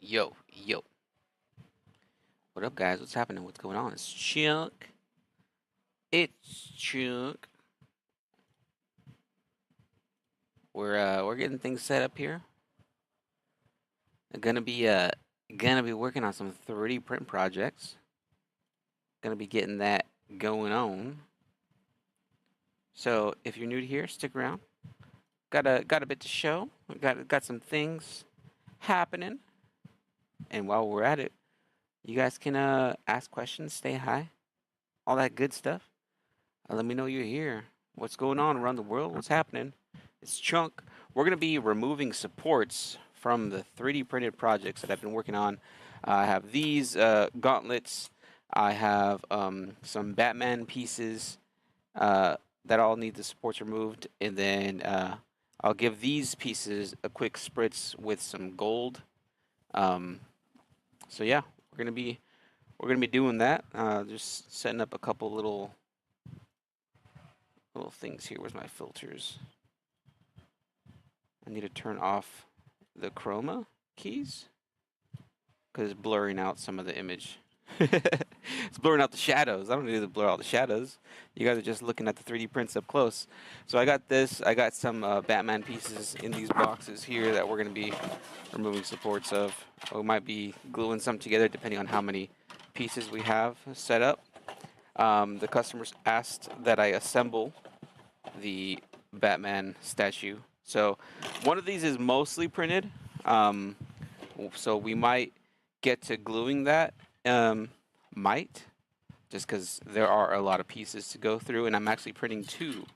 Yo, yo. What up, guys? What's happening? What's going on? It's Chuck. It's Chuck. We're getting things set up here. I'm gonna be working on some 3D print projects. Gonna be getting that going on. So if you're new to here, stick around. Got a bit to show. Got some things happening. And while we're at it, you guys can ask questions, stay high, all that good stuff. Let me know you're here. What's going on around the world? What's happening? It's Chunk. We're going to be removing supports from the 3D printed projects that I've been working on. I have these gauntlets. I have some Batman pieces that all need the supports removed. And then I'll give these pieces a quick spritz with some gold. Um, so yeah, we're gonna be doing that. Just setting up a couple little things here. Where's my filters? I need to turn off the chroma keys because it's blurring out some of the image. It's blurring out the shadows. I don't need to blur out the shadows. You guys are just looking at the 3D prints up close. So I got this. I got some Batman pieces in these boxes here that we're going to be removing supports of. We might be gluing some together depending on how many pieces we have set up. The customers asked that I assemble the Batman statue. So one of these is mostly printed. So we might get to gluing that. Might, just because there are a lot of pieces to go through, and I'm actually printing two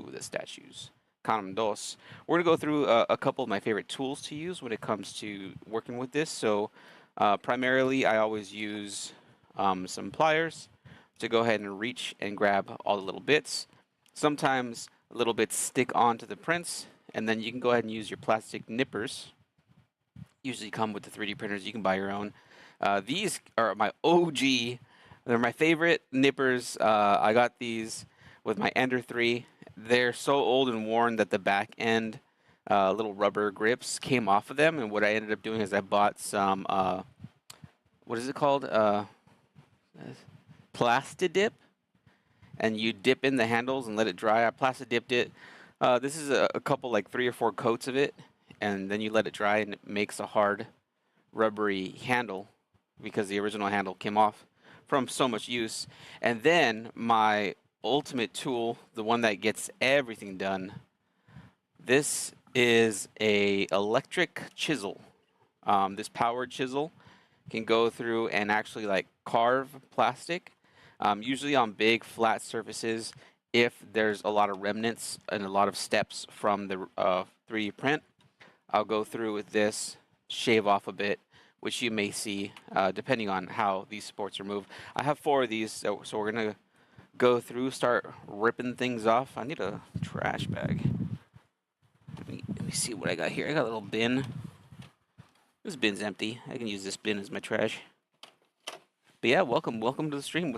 of the statues. Count 'em dos. We're gonna go through a couple of my favorite tools to use when it comes to working with this. So primarily, I always use some pliers to go ahead and reach and grab all the little bits. Sometimes little bits stick onto the prints, and then you can go ahead and use your plastic nippers. Usually come with the 3D printers. You can buy your own. These are my OG. They're my favorite nippers. I got these with my Ender 3. They're so old and worn that the back end little rubber grips came off of them. And what I ended up doing is I bought some, what is it called? Plastidip. And you dip in the handles and let it dry. I plastid-dipped it. This is a couple, like 3 or 4 coats of it. And then you let it dry and it makes a hard, rubbery handle because the original handle came off from so much use. And then my ultimate tool, the one that gets everything done, this is a electric chisel. This powered chisel can go through and actually like carve plastic, usually on big flat surfaces. If there's a lot of remnants and a lot of steps from the 3D print, I'll go through with this, shave off a bit, which you may see depending on how these supports are moved. I have 4 of these, so we're going to go through, start ripping things off. I need a trash bag. Let me see what I got here. I got a little bin. This bin's empty. I can use this bin as my trash. But yeah, welcome to the stream.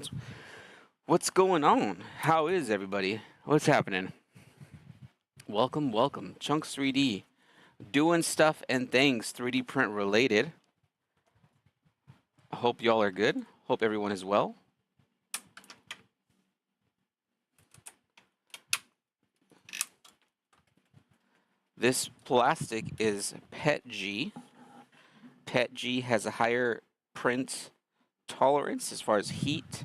What's going on? How is everybody? What's happening? Welcome. Chunks 3D. Doing stuff and things 3D print related. I hope y'all are good. Hope everyone is well. This plastic is PETG. PETG has a higher print tolerance as far as heat.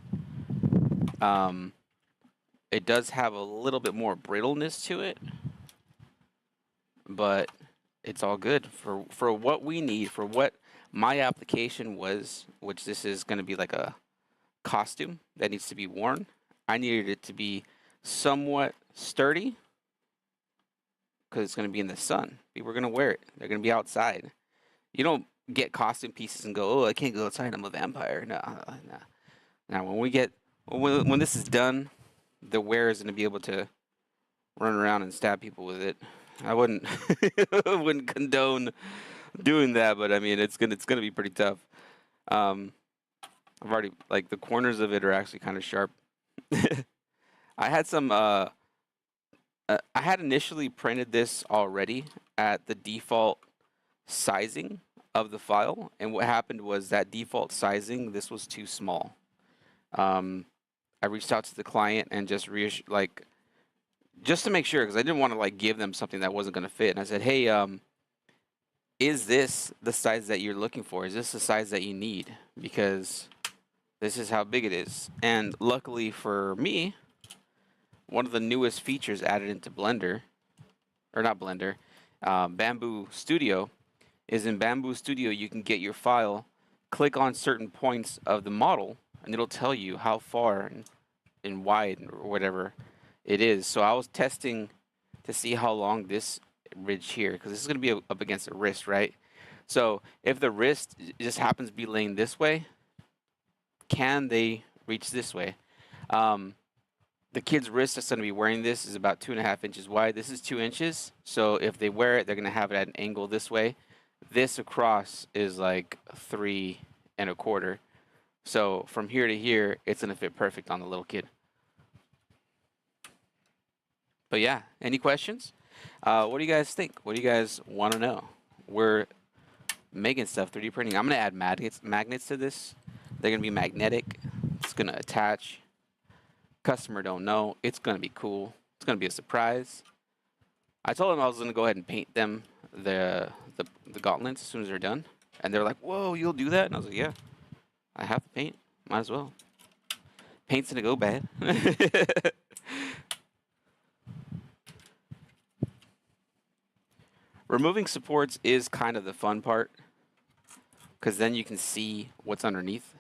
It does have a little bit more brittleness to it, but it's all good for what we need, for what my application was, which this is going to be like a costume that needs to be worn. I needed it to be somewhat sturdy because it's going to be in the sun. People are going to wear it. They're going to be outside. You don't get costume pieces and go, oh, I can't go outside. I'm a vampire. No. Now, when this is done, the wearer is going to be able to run around and stab people with it. I wouldn't wouldn't condone doing that, but I mean it's gonna be pretty tough. I've already, like, the corners of it are actually kind of sharp. I had some I had initially printed this already at the default sizing of the file, and what happened was that default sizing, this was too small. I reached out to the client and just just to make sure, because I didn't want to like give them something that wasn't going to fit. And I said, hey, is this the size that you're looking for? Is this the size that you need? Because this is how big it is. And luckily for me, one of the newest features added into Blender, or not Blender, Bamboo Studio, is in Bamboo Studio you can get your file, click on certain points of the model, and it'll tell you how far and wide or whatever it is. So I was testing to see how long this ridge here, because this is going to be up against the wrist, right? So if the wrist just happens to be laying this way, can they reach this way? The kid's wrist that's going to be wearing this is about 2.5 inches wide. This is 2 inches. So if they wear it, they're going to have it at an angle this way. This across is like 3.25. So from here to here, it's going to fit perfect on the little kid. But yeah, any questions? What do you guys think? What do you guys want to know? We're making stuff, 3D printing. I'm going to add magnets to this. They're going to be magnetic. It's going to attach. Customer don't know. It's going to be cool. It's going to be a surprise. I told them I was going to go ahead and paint them the gauntlets as soon as they're done. And they're like, whoa, you'll do that? And I was like, yeah, I have to paint. Might as well. Paint's going to go bad. Removing supports is kind of the fun part, because then you can see what's underneath.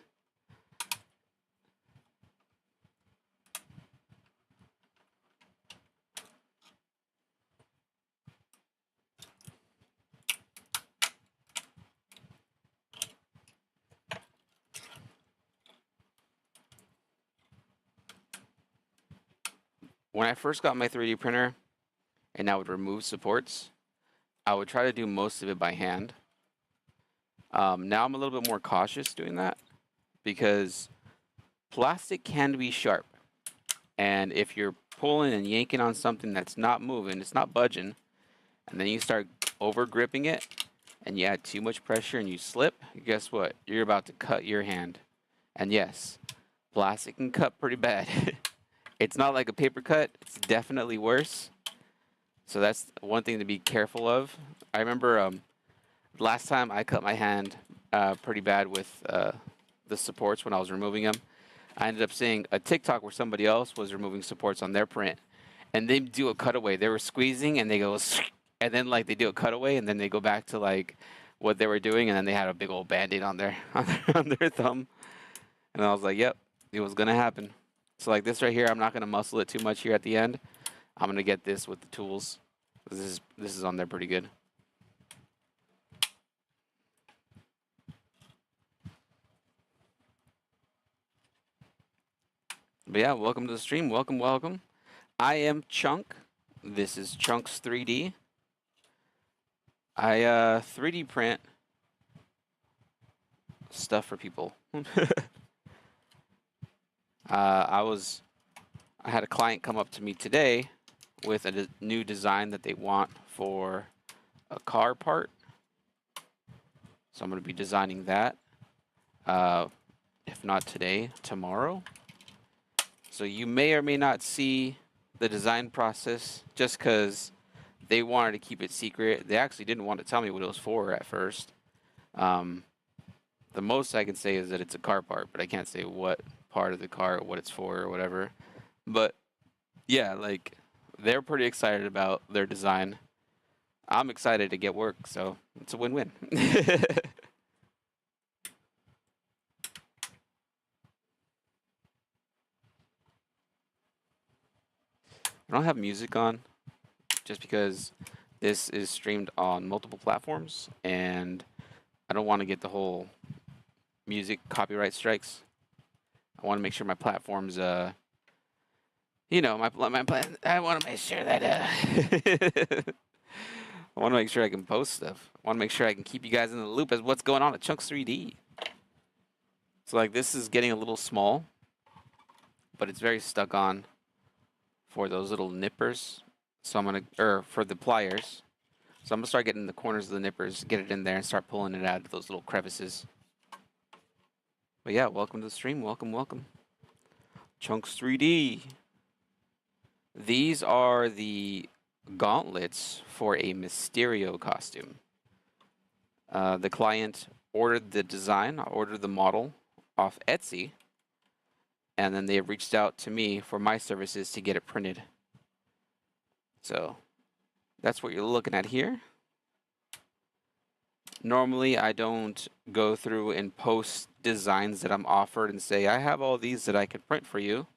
When I first got my 3D printer and I would remove supports, I would try to do most of it by hand. Now I'm a little bit more cautious doing that, because plastic can be sharp. And if you're pulling and yanking on something that's not moving, it's not budging, and then you start over gripping it and you add too much pressure and you slip, guess what? You're about to cut your hand. And yes, plastic can cut pretty bad. It's not like a paper cut, it's definitely worse. So that's one thing to be careful of. I remember last time I cut my hand pretty bad with the supports when I was removing them. I ended up seeing a TikTok where somebody else was removing supports on their print, and they do a cutaway. They were squeezing and they go, and then like they do a cutaway, and then they go back to like what they were doing, and then they had a big old band-aid on their on their thumb. And I was like, yep, it was gonna happen. So like this right here, I'm not gonna muscle it too much here at the end. I'm gonna get this with the tools. This is on there pretty good. But yeah, welcome to the stream. Welcome, welcome. I am Chunk. This is Chunks 3D. I 3D print stuff for people. I had a client come up to me today with a new design that they want for a car part. So I'm going to be designing that. If not today, tomorrow. So you may or may not see the design process, just because they wanted to keep it secret. They actually didn't want to tell me what it was for at first. The most I can say is that it's a car part, but I can't say what part of the car or what it's for or whatever. But yeah, like they're pretty excited about their design. I'm excited to get work, so it's a win-win. I don't have music on just because this is streamed on multiple platforms, and I don't want to get the whole music copyright strikes. I want to make sure my platforms, you know, my plan. I want to make sure that I want to make sure I can post stuff. I want to make sure I can keep you guys in the loop as what's going on at Chunks 3D. So like this is getting a little small, but it's very stuck on for those little nippers. So I'm gonna, or for the pliers. So I'm gonna start getting the corners of the nippers, get it in there, and start pulling it out of those little crevices. But yeah, welcome to the stream. Welcome, welcome. Chunks 3D. These are the gauntlets for a Mysterio costume. The client ordered the design, ordered the model off Etsy, and then they reached out to me for my services to get it printed. So that's what you're looking at here. Normally, I don't go through and post designs that I'm offered and say, I have all these that I can print for you.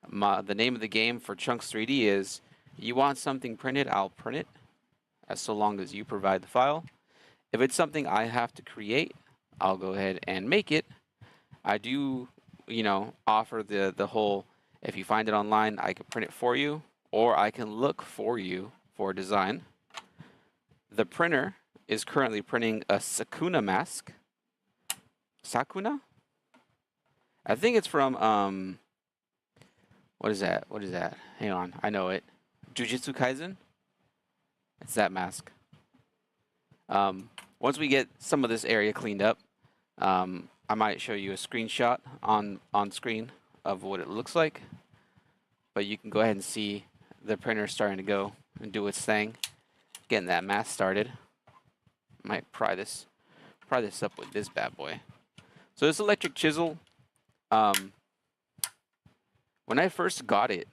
The name of the game for Chunks 3D is, you want something printed, I'll print it, as so long as you provide the file. If it's something I have to create, I'll go ahead and make it. I do, offer the whole, if you find it online, I can print it for you, or I can look for you for a design. The printer is currently printing a Sakuna mask. Sakuna? I think it's from, what is that? What is that? Hang on, I know it. Jujutsu Kaisen? It's that mask. Once we get some of this area cleaned up, I might show you a screenshot on screen of what it looks like. But you can go ahead and see the printer starting to go and do its thing. Getting that mask started. Might pry this up with this bad boy. So this electric chisel, when I first got it,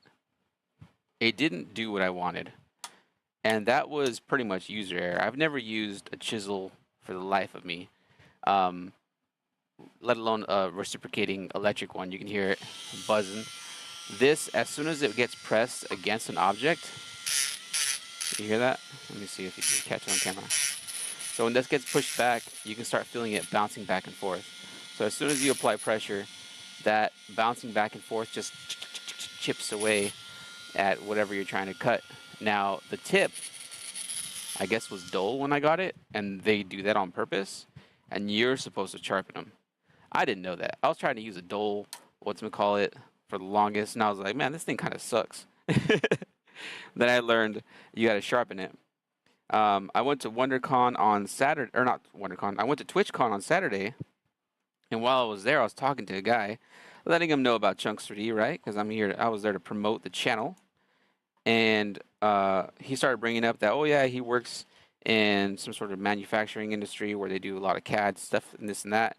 it didn't do what I wanted. And that was pretty much user error. I've never used a chisel for the life of me, let alone a reciprocating electric one. You can hear it buzzing. This, as soon as it gets pressed against an object, you hear that? Let me see if you can catch it on camera. So when this gets pushed back, you can start feeling it bouncing back and forth. So as soon as you apply pressure, that bouncing back and forth just chips away at whatever you're trying to cut. Now, the tip, I guess, was dull when I got it, and they do that on purpose, and you're supposed to sharpen them. I didn't know that. I was trying to use a dull, whatchamacallit, for the longest, and I was like, man, this thing kind of sucks. Then I learned you got to sharpen it. I went to WonderCon on Saturday, or not WonderCon, I went to TwitchCon on Saturday, and while I was there, I was talking to a guy, letting him know about Chunks 3D, right? Because I was there to promote the channel. And he started bringing up that, oh yeah, he works in some sort of manufacturing industry where they do a lot of CAD stuff and this and that.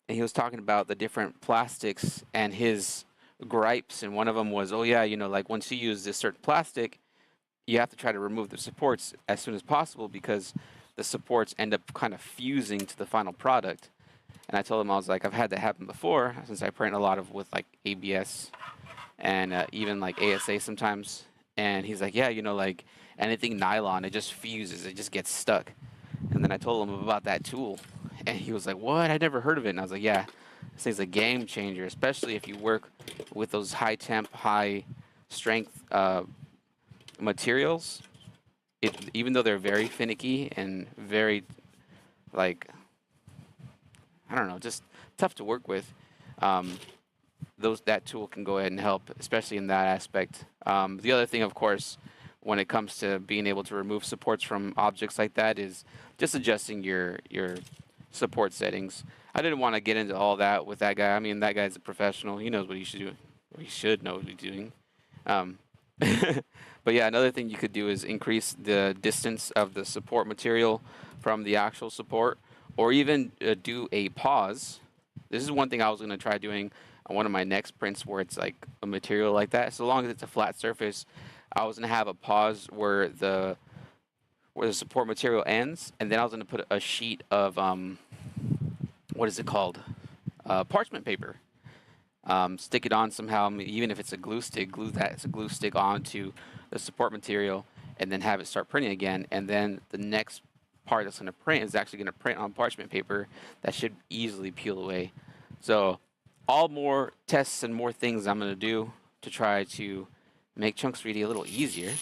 And he was talking about the different plastics and his gripes. And one of them was, oh yeah, like once you use this certain plastic, you have to try to remove the supports as soon as possible because the supports end up kind of fusing to the final product. And I told him, I was like, I've had that happen before since I print a lot of with like ABS and even like ASA sometimes. And he's like, yeah, like anything nylon, it just fuses, it just gets stuck. And then I told him about that tool, and he was like, what? I never heard of it. And I was like, yeah, this thing's a game changer, especially if you work with those high temp, high strength materials. Even though they're very finicky and very, like, I don't know, just tough to work with, that tool can go ahead and help, especially in that aspect. The other thing, of course, when it comes to being able to remove supports from objects like that is just adjusting your support settings. I didn't want to get into all that with that guy. I mean, that guy's a professional. He knows what he should do. Or he should know what he's doing. But yeah, another thing you could do is increase the distance of the support material from the actual support, or even do a pause. This is one thing I was going to try doing on one of my next prints where it's like a material like that. So long as it's a flat surface, I was going to have a pause where the support material ends, and then I was going to put a sheet of what is it called? Parchment paper. Stick it on somehow, even if it's a glue stick, glue glue stick onto the support material, and then have it start printing again. And then the next part that's going to print is actually going to print on parchment paper that should easily peel away. So all more tests and more things I'm going to do to try to make Chunks 3D a little easier.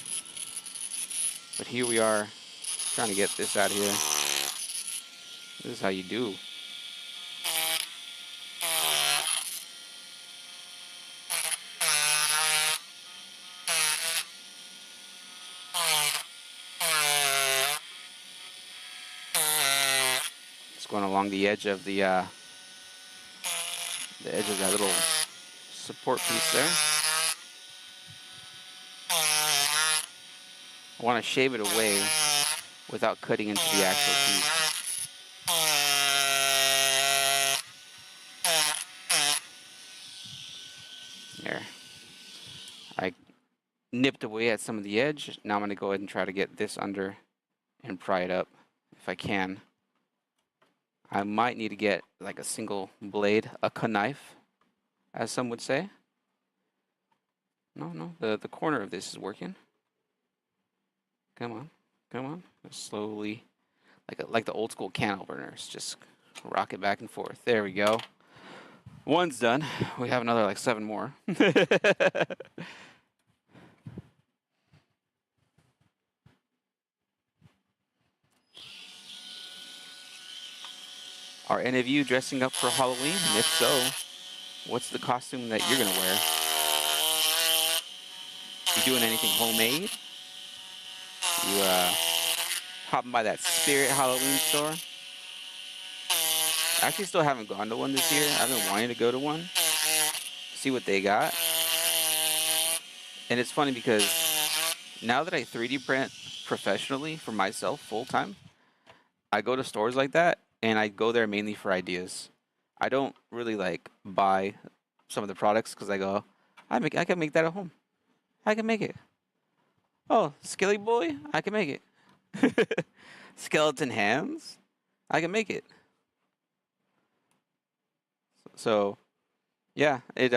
But here we are trying to get this out of here. This is how you do. Just going along the edge of the edge of that little support piece there. I want to shave it away without cutting into the actual piece. There. I nipped away at some of the edge. Now I'm going to go ahead and try to get this under and pry it up if I can. I might need to get like a single blade, a knife, as some would say. No, the corner of this is working. Come on, come on. Just slowly, like the old school can openers, just rock it back and forth. There we go. One's done. We have another like 7 more. Are any of you dressing up for Halloween? And if so, what's the costume that you're gonna wear? You doing anything homemade? You hopping by that Spirit Halloween store? I actually still haven't gone to one this year. I've been wanting to go to one, see what they got. And it's funny because now that I 3D print professionally for myself full time, I go to stores like that and I go there mainly for ideas. I don't really like buy some of the products because I go, I can make that at home. I can make it. Oh, Skilly Boy, I can make it. Skeleton hands, I can make it. So, yeah, it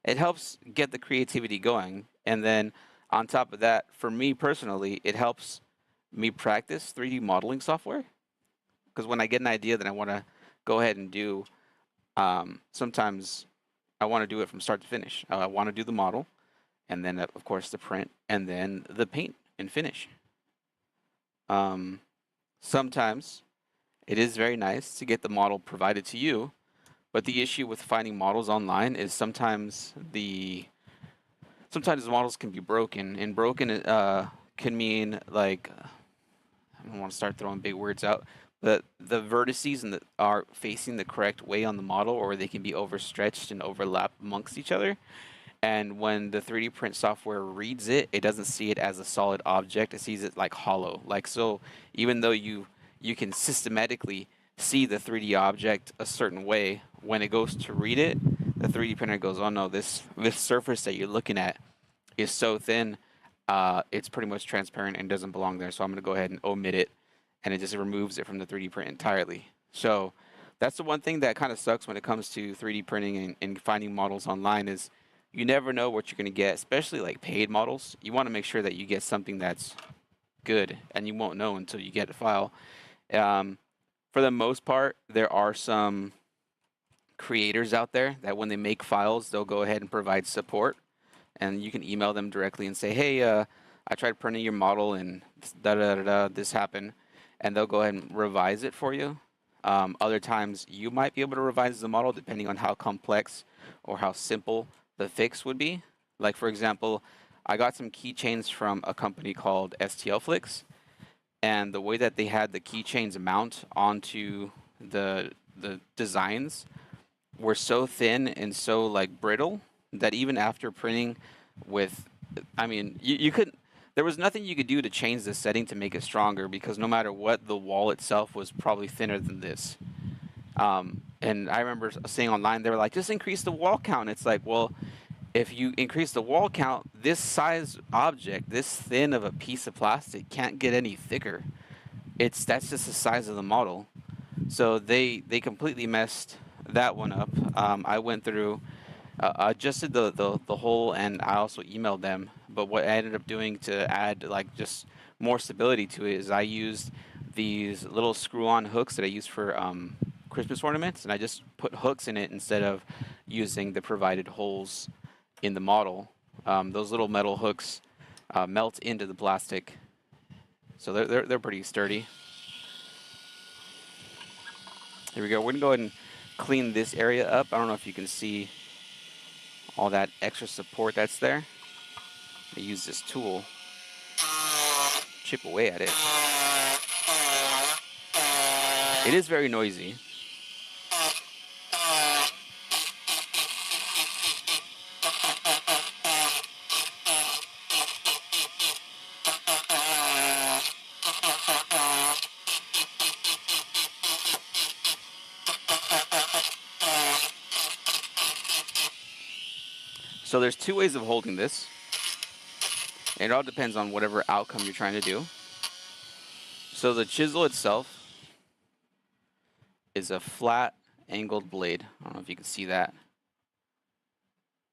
helps get the creativity going, and then on top of that, for me personally, it helps me practice 3D modeling software. Because when I get an idea that I want to go ahead and do, sometimes I want to do it from start to finish. I want to do the model, and then of course the print, and then the paint and finish. Sometimes it is very nice to get the model provided to you, but the issue with finding models online is sometimes the models can be broken, and broken can mean like, I don't want to start throwing big words out, but the vertices and are facing the correct way on the model, or they can be overstretched and overlap amongst each other. And when the 3D print software reads it, it doesn't see it as a solid object. It sees it like hollow. Like, so even though you can systematically see the 3D object a certain way, when it goes to read it, the 3D printer goes, oh no, this surface that you're looking at is so thin, it's pretty much transparent and doesn't belong there. So I'm going to go ahead and omit it, and it just removes it from the 3D print entirely. So that's the one thing that kind of sucks when it comes to 3D printing and finding models online, is you never know what you're going to get, especially like paid models. You want to make sure that you get something that's good, and you won't know until you get a file. For the most part, there are some creators out there that when they make files, they'll go ahead and provide support, and you can email them directly and say, hey, I tried printing your model and this happened, and they'll go ahead and revise it for you. Other times you might be able to revise the model depending on how complex or how simple the fix would be. Like, for example, I got some keychains from a company called STLFlix, and the way that they had the keychains mount onto the designs were so thin and so like brittle that even after printing with, I mean, you couldn't, there was nothing you could do to change the setting to make it stronger, because no matter what, the wall itself was probably thinner than this. And I remember seeing online, they were like, just increase the wall count. It's like, well, if you increase the wall count, this size object, this thin of a piece of plastic, can't get any thicker. That's just the size of the model. So they completely messed that one up. I went through, adjusted the hole, and I also emailed them. But what I ended up doing to add like just more stability to it is I used these little screw-on hooks that I use for Christmas ornaments, and I just put hooks in it instead of using the provided holes in the model. Those little metal hooks melt into the plastic, so they're pretty sturdy. Here we go. We're gonna go ahead and clean this area up. I don't know if you can see all that extra support that's there. I use this tool, chip away at it. It is very noisy. So there's two ways of holding this. It all depends on whatever outcome you're trying to do. So the chisel itself is a flat angled blade. I don't know if you can see that.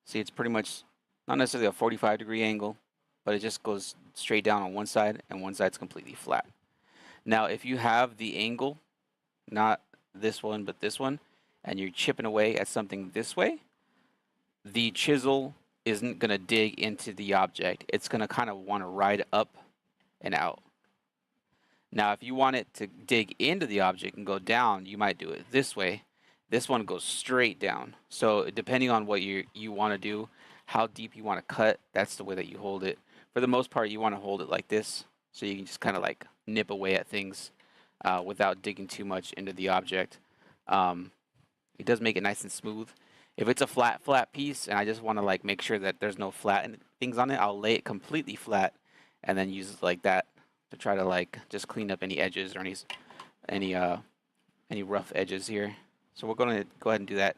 See, it's pretty much not necessarily a 45-degree angle, but it just goes straight down on one side, and one side's completely flat. Now, if you have the angle, not this one, but this one, and you're chipping away at something this way, the chisel isn't going to dig into the object. It's going to kind of want to ride up and out. Now, if you want it to dig into the object and go down, you might do it this way. This one goes straight down. So depending on what you want to do, how deep you want to cut, that's the way that you hold it. For the most part, you want to hold it like this, so you can just kind of like nip away at things without digging too much into the object. It does make it nice and smooth. If it's a flat piece and I just want to like make sure that there's no flat things on it, I'll lay it completely flat and then use it like that to try to like just clean up any edges or any rough edges here. So we're going to go ahead and do that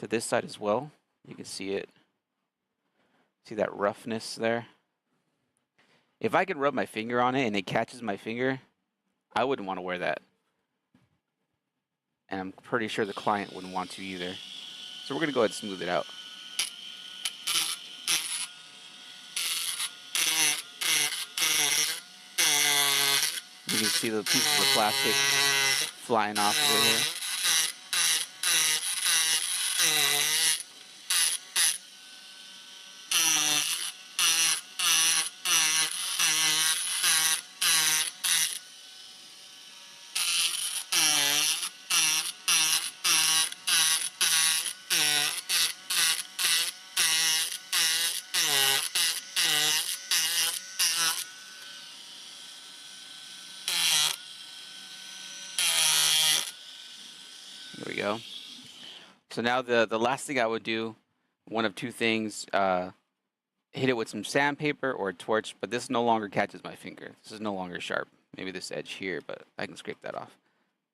to this side as well. You can see it. See that roughness there? If I could rub my finger on it and it catches my finger, I wouldn't want to wear that. And I'm pretty sure the client wouldn't want to either. So we're going to go ahead and smooth it out. You can see the pieces of plastic flying off of it here. There we go. So now the last thing I would do, one of two things, hit it with some sandpaper or a torch, but this no longer catches my finger. This is no longer sharp. Maybe this edge here, but I can scrape that off.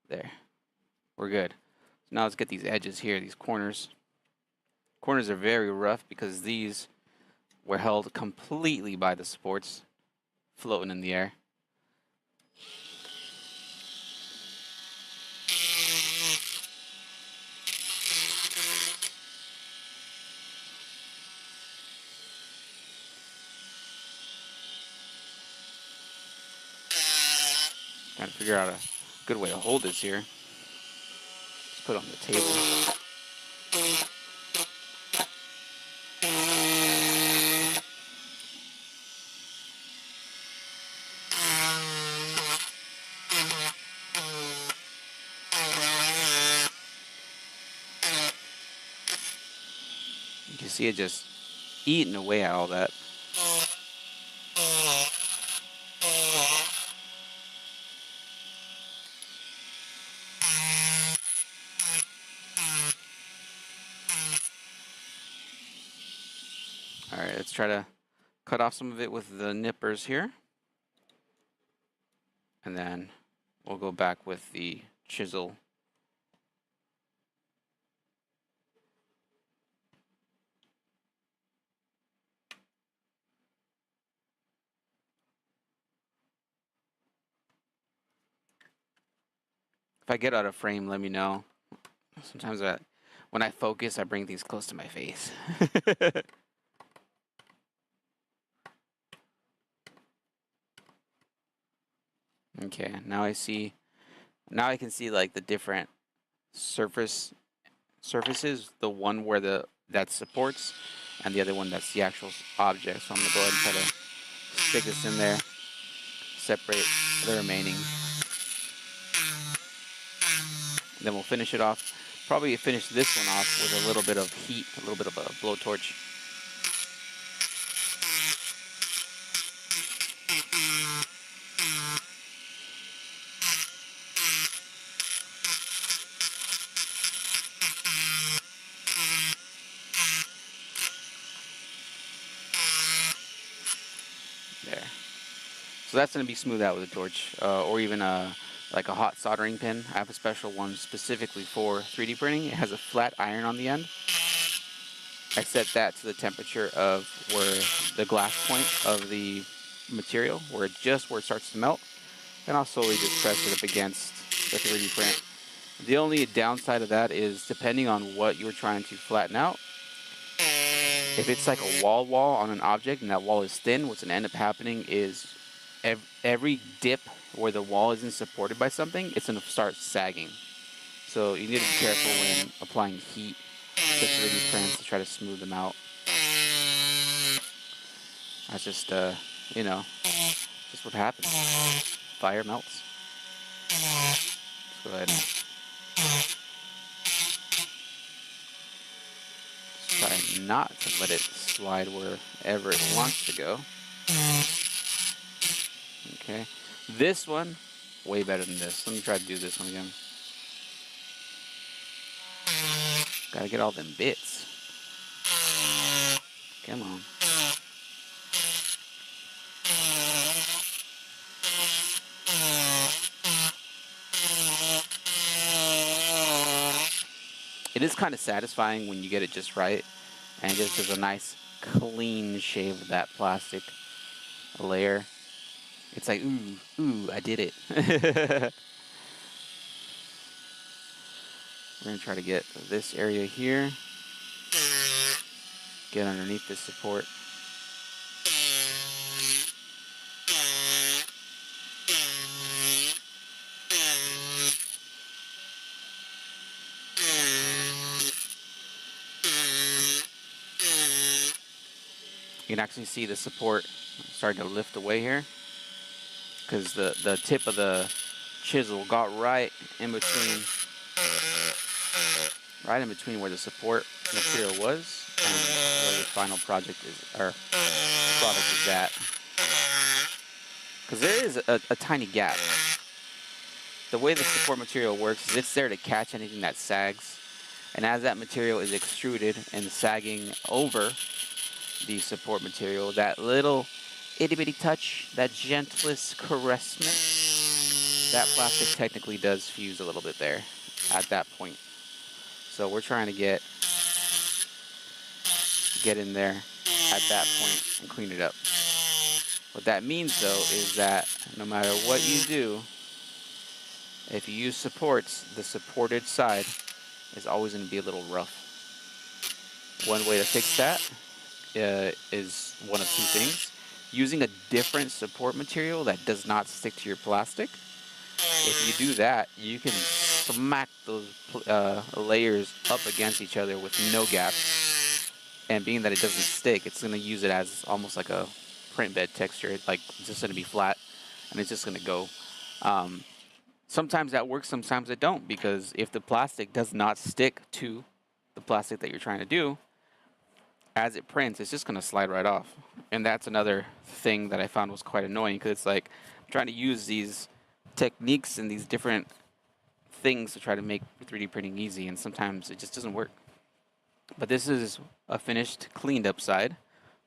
There. We're good. So now let's get these edges here, these corners. Corners are very rough because these were held completely by the supports floating in the air. Trying to figure out a good way to hold this here. Let's put it on the table. You can see it just eating away at all that. All right, let's try to cut off some of it with the nippers here. And then we'll go back with the chisel. If I get out of frame, let me know. Sometimes when I focus, I bring things close to my face. Okay, now I can see like the different surfaces, the one where that supports and the other one that's the actual object. So I'm gonna go ahead and try to stick this in there, separate the remaining. And then we'll finish it off. Probably finish this one off with a little bit of heat, a little bit of a blowtorch. that's going to be smoothed out with a torch, or even like a hot soldering pin. I have a special one specifically for 3D printing. It has a flat iron on the end. I set that to the temperature of where the glass point of the material, where it starts to melt. Then I'll slowly just press it up against the 3D print. The only downside of that is depending on what you're trying to flatten out. If it's like a wall on an object and that wall is thin, what's going to end up happening is every dip where the wall isn't supported by something, it's going to start sagging. So you need to be careful when applying heat to 3D prints to try to smooth them out. That's just, you know, just what happens. Fire melts. Let's go ahead and try not to let it slide wherever it wants to go. Okay. This one, way better than this. Let me try to do this one again. Gotta get all them bits. Come on. It is kind of satisfying when you get it just right, and it just does a nice clean shave of that plastic layer. It's like, ooh, I did it. We're gonna try to get this area here, get underneath this support. You can actually see the support starting to lift away here, because the tip of the chisel got right in between where the support material was and where the final product is at. Because there is a tiny gap. The way the support material works is it's there to catch anything that sags, and as that material is extruded and sagging over the support material, that little itty bitty touch, that gentlest caressment, that plastic technically does fuse a little bit there at that point. So we're trying to get in there at that point and clean it up. What that means though is that no matter what you do, if you use supports, the supported side is always going to be a little rough. One way to fix that is one of two things. Using a different support material that does not stick to your plastic. If you do that, you can smack those layers up against each other with no gaps. And being that it doesn't stick, it's going to use it as almost like a print bed texture. Like, it's just going to be flat, and it's just going to go. Sometimes that works, sometimes it don't, because if the plastic does not stick to the plastic that you're trying to do, as it prints, it's just going to slide right off. And that's another thing that I found was quite annoying, because it's like I'm trying to use these techniques and these different things to try to make 3D printing easy, and sometimes it just doesn't work. But this is a finished, cleaned up side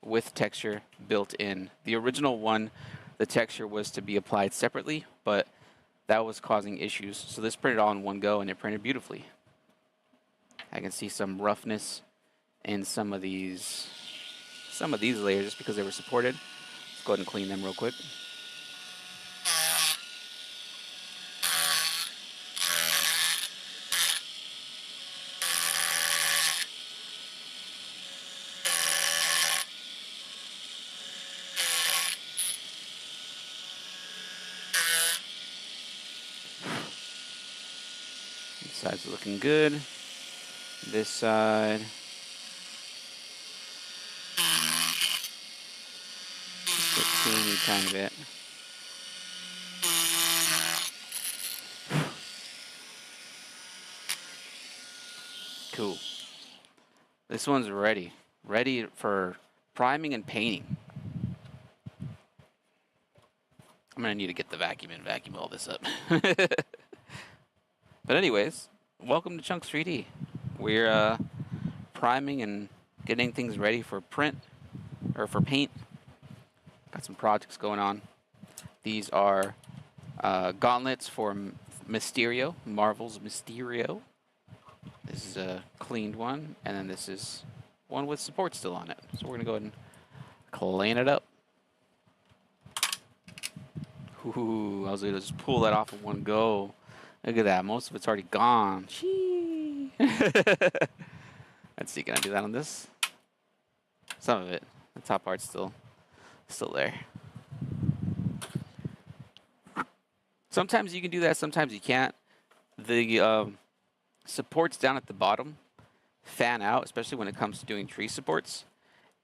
with texture built in. The original one, the texture was to be applied separately, but that was causing issues. So this printed all in one go, and it printed beautifully. I can see some roughness in some of these layers just because they were supported. Let's go ahead and clean them real quick. This side's looking good. This side. Just a teeny tiny bit. Cool. This one's ready. Ready for priming and painting. I'm gonna need to get the vacuum and vacuum all this up. But anyways, welcome to Chunks 3D. We're priming and getting things ready for print, or for paint. Got some projects going on. These are gauntlets for Mysterio, Marvel's Mysterio. This is a cleaned one, and then this is one with support still on it. So we're gonna go ahead and clean it up. Ooh, I was able to just pull that off in one go. Look at that, most of it's already gone. Let's see, can I do that on this? Some of it. The top part's still there. Sometimes you can do that, sometimes you can't. The supports down at the bottom fan out, especially when it comes to doing tree supports,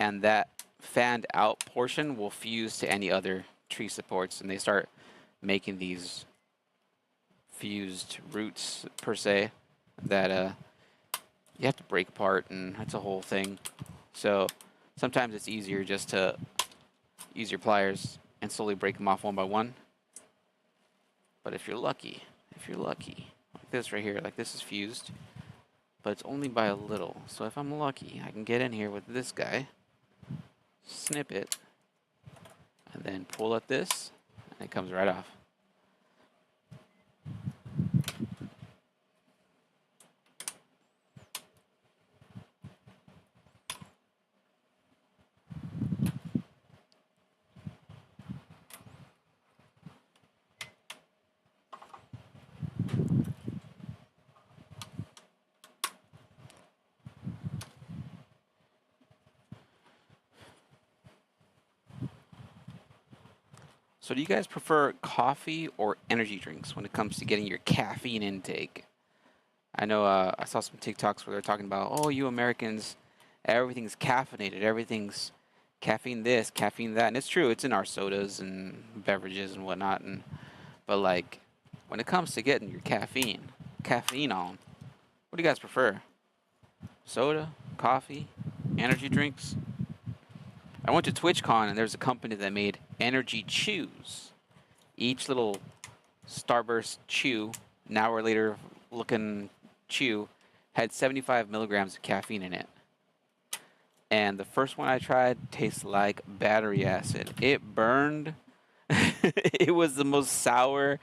and that fanned out portion will fuse to any other tree supports, and they start making these fused roots per se that you have to break apart, and that's a whole thing. So sometimes it's easier just to use your pliers and slowly break them off one by one. But if you're lucky, like this right here, like this is fused, but it's only by a little. So if I'm lucky, I can get in here with this guy, snip it, and then pull at this, and it comes right off. So do you guys prefer coffee or energy drinks when it comes to getting your caffeine intake? I know I saw some TikToks where they're talking about, oh, you Americans, everything's caffeinated, everything's caffeine this, caffeine that, and it's true, it's in our sodas and beverages and whatnot. But like, when it comes to getting your caffeine on, what do you guys prefer? Soda, coffee, energy drinks? I went to TwitchCon and there's a company that made energy chews. Each little Starburst chew, an hour later looking chew, had 75 milligrams of caffeine in it. And the first one I tried tastes like battery acid. It burned. It was the most sour,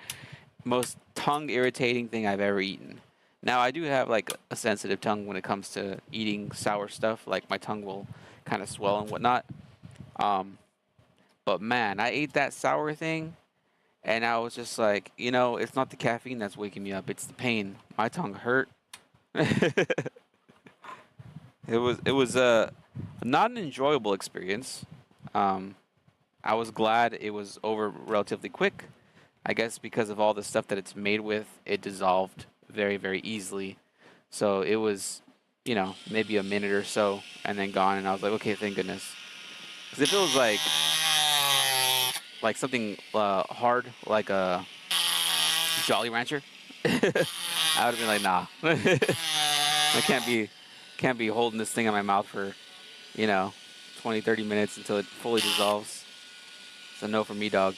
most tongue irritating thing I've ever eaten. Now I do have like a sensitive tongue when it comes to eating sour stuff. Like my tongue will kind of swell and whatnot. But man, I ate that sour thing, and I was just like, you know, it's not the caffeine that's waking me up; it's the pain. My tongue hurt. It was not an enjoyable experience. I was glad it was over relatively quick. I guess because of all the stuff that it's made with, it dissolved very, very easily. So it was, you know, maybe a minute or so and then gone. And I was like, okay, thank goodness. Because if it was like something hard, like a Jolly Rancher, I would have been like, nah. I can't be holding this thing in my mouth for, you know, 20, 30 minutes until it fully dissolves. So no for me, dog.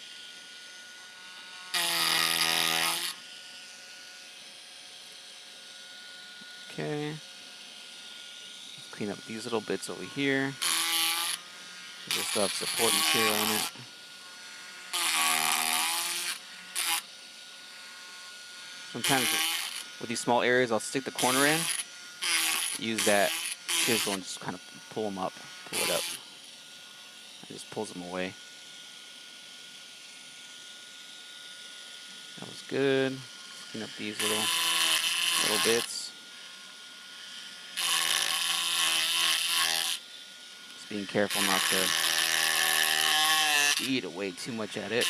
Okay. Let's clean up these little bits over here. Just still have support material on it. Sometimes with these small areas, I'll stick the corner in, use that chisel and just kind of pull them up, pull it up. It just pulls them away. That was good. Clean up these little bits. Just being careful not to eat away too much at it.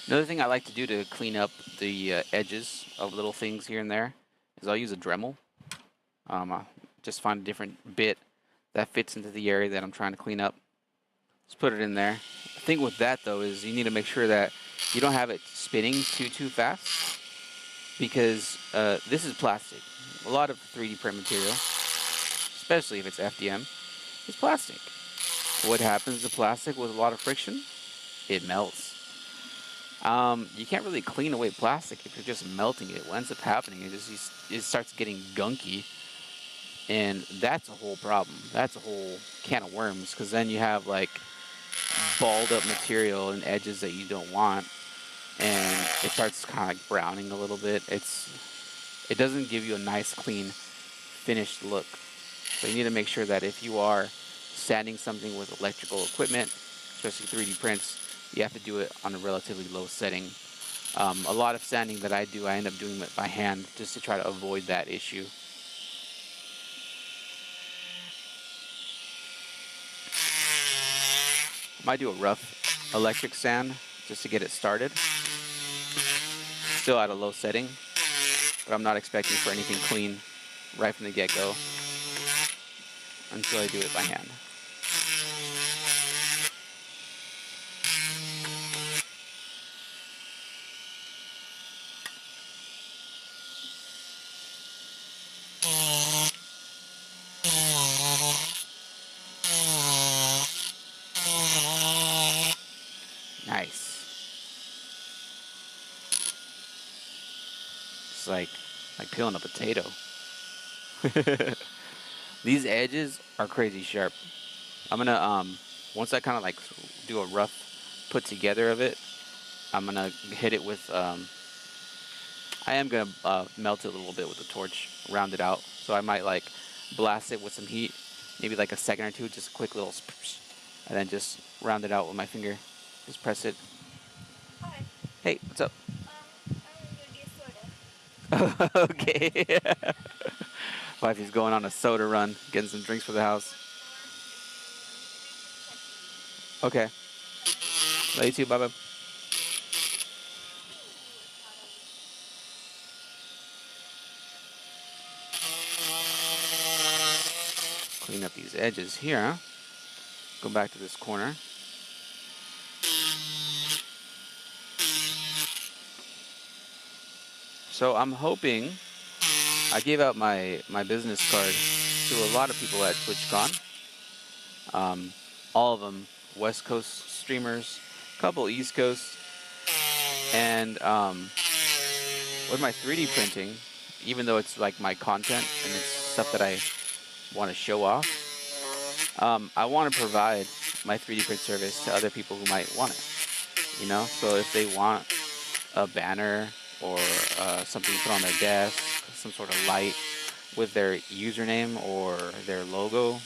Another thing I like to do to clean up the edges of little things here and there is I'll use a Dremel. I'll just find a different bit that fits into the area that I'm trying to clean up. Just put it in there. The thing with that though is you need to make sure that you don't have it spinning too fast, because this is plastic. A lot of 3D print material, especially if it's FDM, is plastic. What happens to plastic with a lot of friction? It melts. You can't really clean away plastic if you're just melting it. What ends up happening is it starts getting gunky, and that's a whole problem. That's a whole can of worms, because then you have like balled up material and edges that you don't want, and it starts kind of like browning a little bit. It doesn't give you a nice, clean, finished look. So you need to make sure that if you are sanding something with electrical equipment, especially 3D prints, you have to do it on a relatively low setting. A lot of sanding that I do, I end up doing it by hand just to try to avoid that issue. Might do a rough electric sand just to get it started. Still at a low setting, but I'm not expecting for anything clean right from the get-go until I do it by hand. Nice. It's like peeling a potato. These edges are crazy sharp. I'm gonna once I kind of like do a rough put together of it, I'm gonna hit it with I am gonna melt it a little bit with the torch, round it out. So I might like blast it with some heat, maybe like a second or two, just a quick little, and then just round it out with my finger. Just press it. Hi. Hey, what's up? I'm gonna get soda. Okay. Wifey's going on a soda run, getting some drinks for the house. Okay. Love you too. Bye bye. Clean up these edges here. Go back to this corner. So I'm hoping I gave out my business card to a lot of people at TwitchCon. All of them West Coast streamers, a couple East Coast, and with my 3D printing, even though it's like my content and it's stuff that I want to show off, I want to provide my 3D print service to other people who might want it. You know, so if they want a banner or something put on their desk, some sort of light with their username or their logo,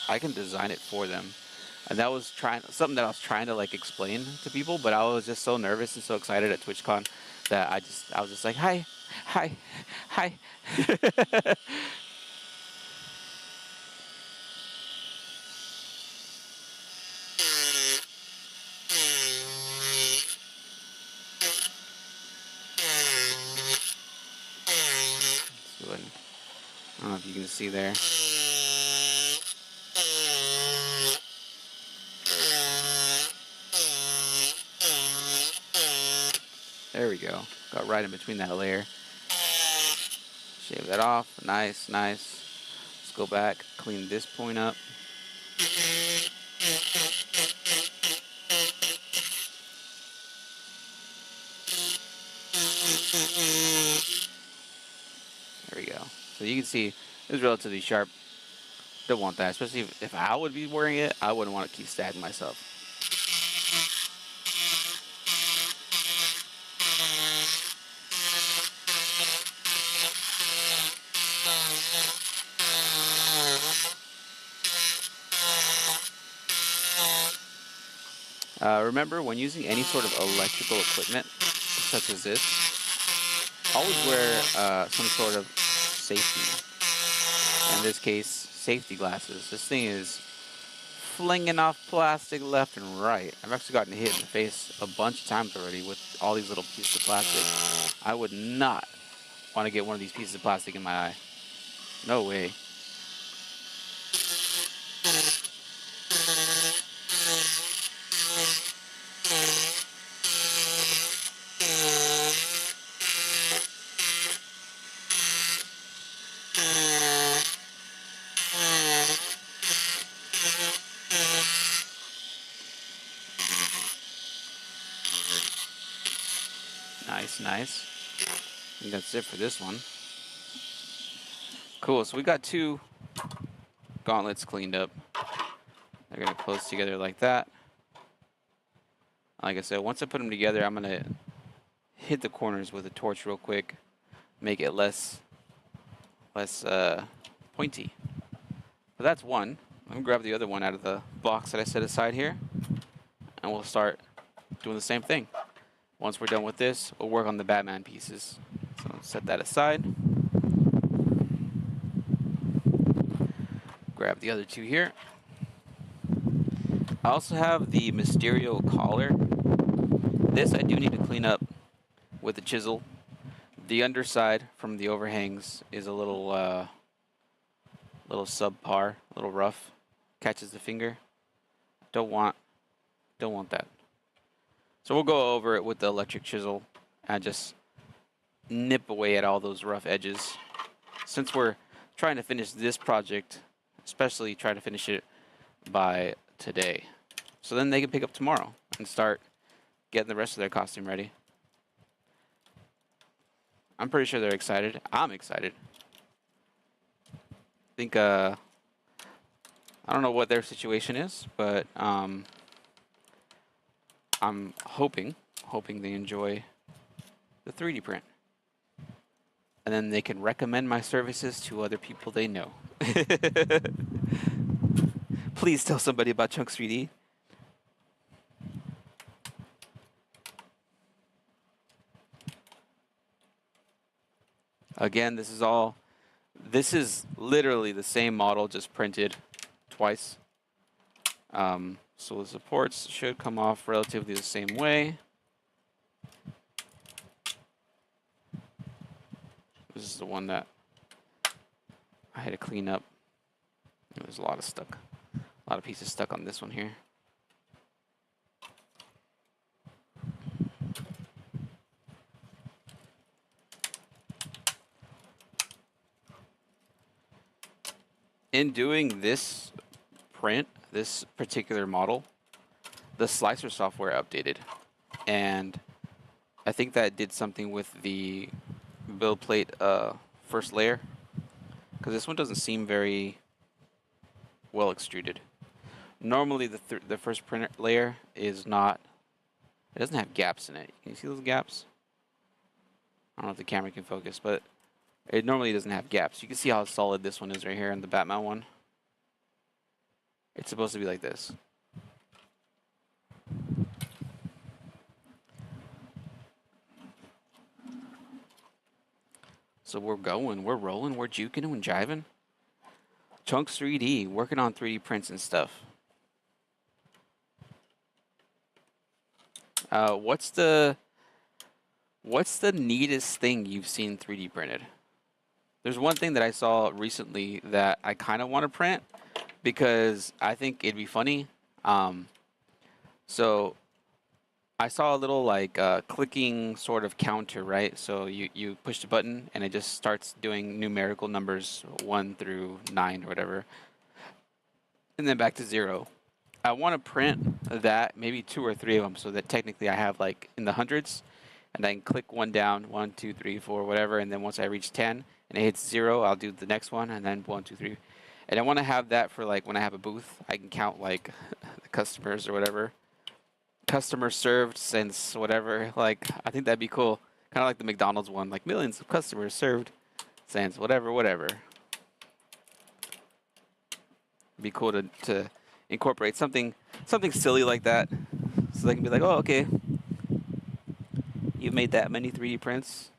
I can design it for them. And that was something that I was trying to like explain to people, but I was just so nervous and so excited at TwitchCon that I was just like, hi, hi, hi. So, I don't know if you can see there. There we go. Got right in between that layer. Shave that off. Nice, nice. Let's go back, clean this point up. There we go. So you can see it's relatively sharp. Don't want that, especially if I would be wearing it. I wouldn't want to keep stabbing myself. Remember, when using any sort of electrical equipment, such as this, always wear some sort of safety. In this case, safety glasses. This thing is flinging off plastic left and right. I've actually gotten hit in the face a bunch of times already with all these little pieces of plastic. I would not want to get one of these pieces of plastic in my eye. No way. Nice. I think that's it for this one. Cool, so we got 2 gauntlets cleaned up. They're gonna close together like that. Like I said, once I put them together, I'm gonna hit the corners with a torch real quick, make it less pointy. But that's one. I'm gonna grab the other one out of the box that I set aside here, and we'll start doing the same thing. Once we're done with this, we'll work on the Batman pieces. So set that aside. Grab the other 2 here. I also have the Mysterio collar. This I do need to clean up with a chisel. The underside from the overhangs is a little subpar, a little rough. Catches the finger. Don't want that. So we'll go over it with the electric chisel and just nip away at all those rough edges. Since we're trying to finish this project, especially try to finish it by today. So then they can pick up tomorrow and start getting the rest of their costume ready. I'm pretty sure they're excited. I'm excited. I think, I don't know what their situation is, but I'm hoping they enjoy the 3D print. And then they can recommend my services to other people they know. Please tell somebody about Chunks 3D. Again, this is literally the same model, just printed twice. So the supports should come off relatively the same way. This is the one that I had to clean up. There's a lot of pieces stuck on this one here. In doing this print, this particular model, the slicer software updated, and I think that did something with the build plate first layer, because this one doesn't seem very well extruded. Normally the first printer layer is not, it doesn't have gaps in it. Can you see those gaps? I don't know if the camera can focus, but it normally doesn't have gaps. You can see how solid this one is right here in the Batman one. It's supposed to be like this. So we're rolling, we're juking and jiving. Chunks 3D, working on 3D prints and stuff. What's the neatest thing you've seen 3D printed? There's one thing that I saw recently that I kind of want to print because I think it'd be funny. So I saw a little like clicking sort of counter, right? So you push the button and it just starts doing numerical numbers 1 through 9 or whatever, and then back to 0. I want to print that, maybe 2 or 3 of them, so that technically I have like in the hundreds, and I can click one down, 1, 2, 3, 4, whatever, and then once I reach 10 and it hits 0, I'll do the next one, and then 1, 2, 3. And I want to have that for like when I have a booth, I can count like the customers or whatever. Customer served since whatever, like I think that'd be cool. Kind of like the McDonald's one, like millions of customers served since whatever. Be cool to incorporate something silly like that, so they can be like, oh, okay, you've made that many 3D prints.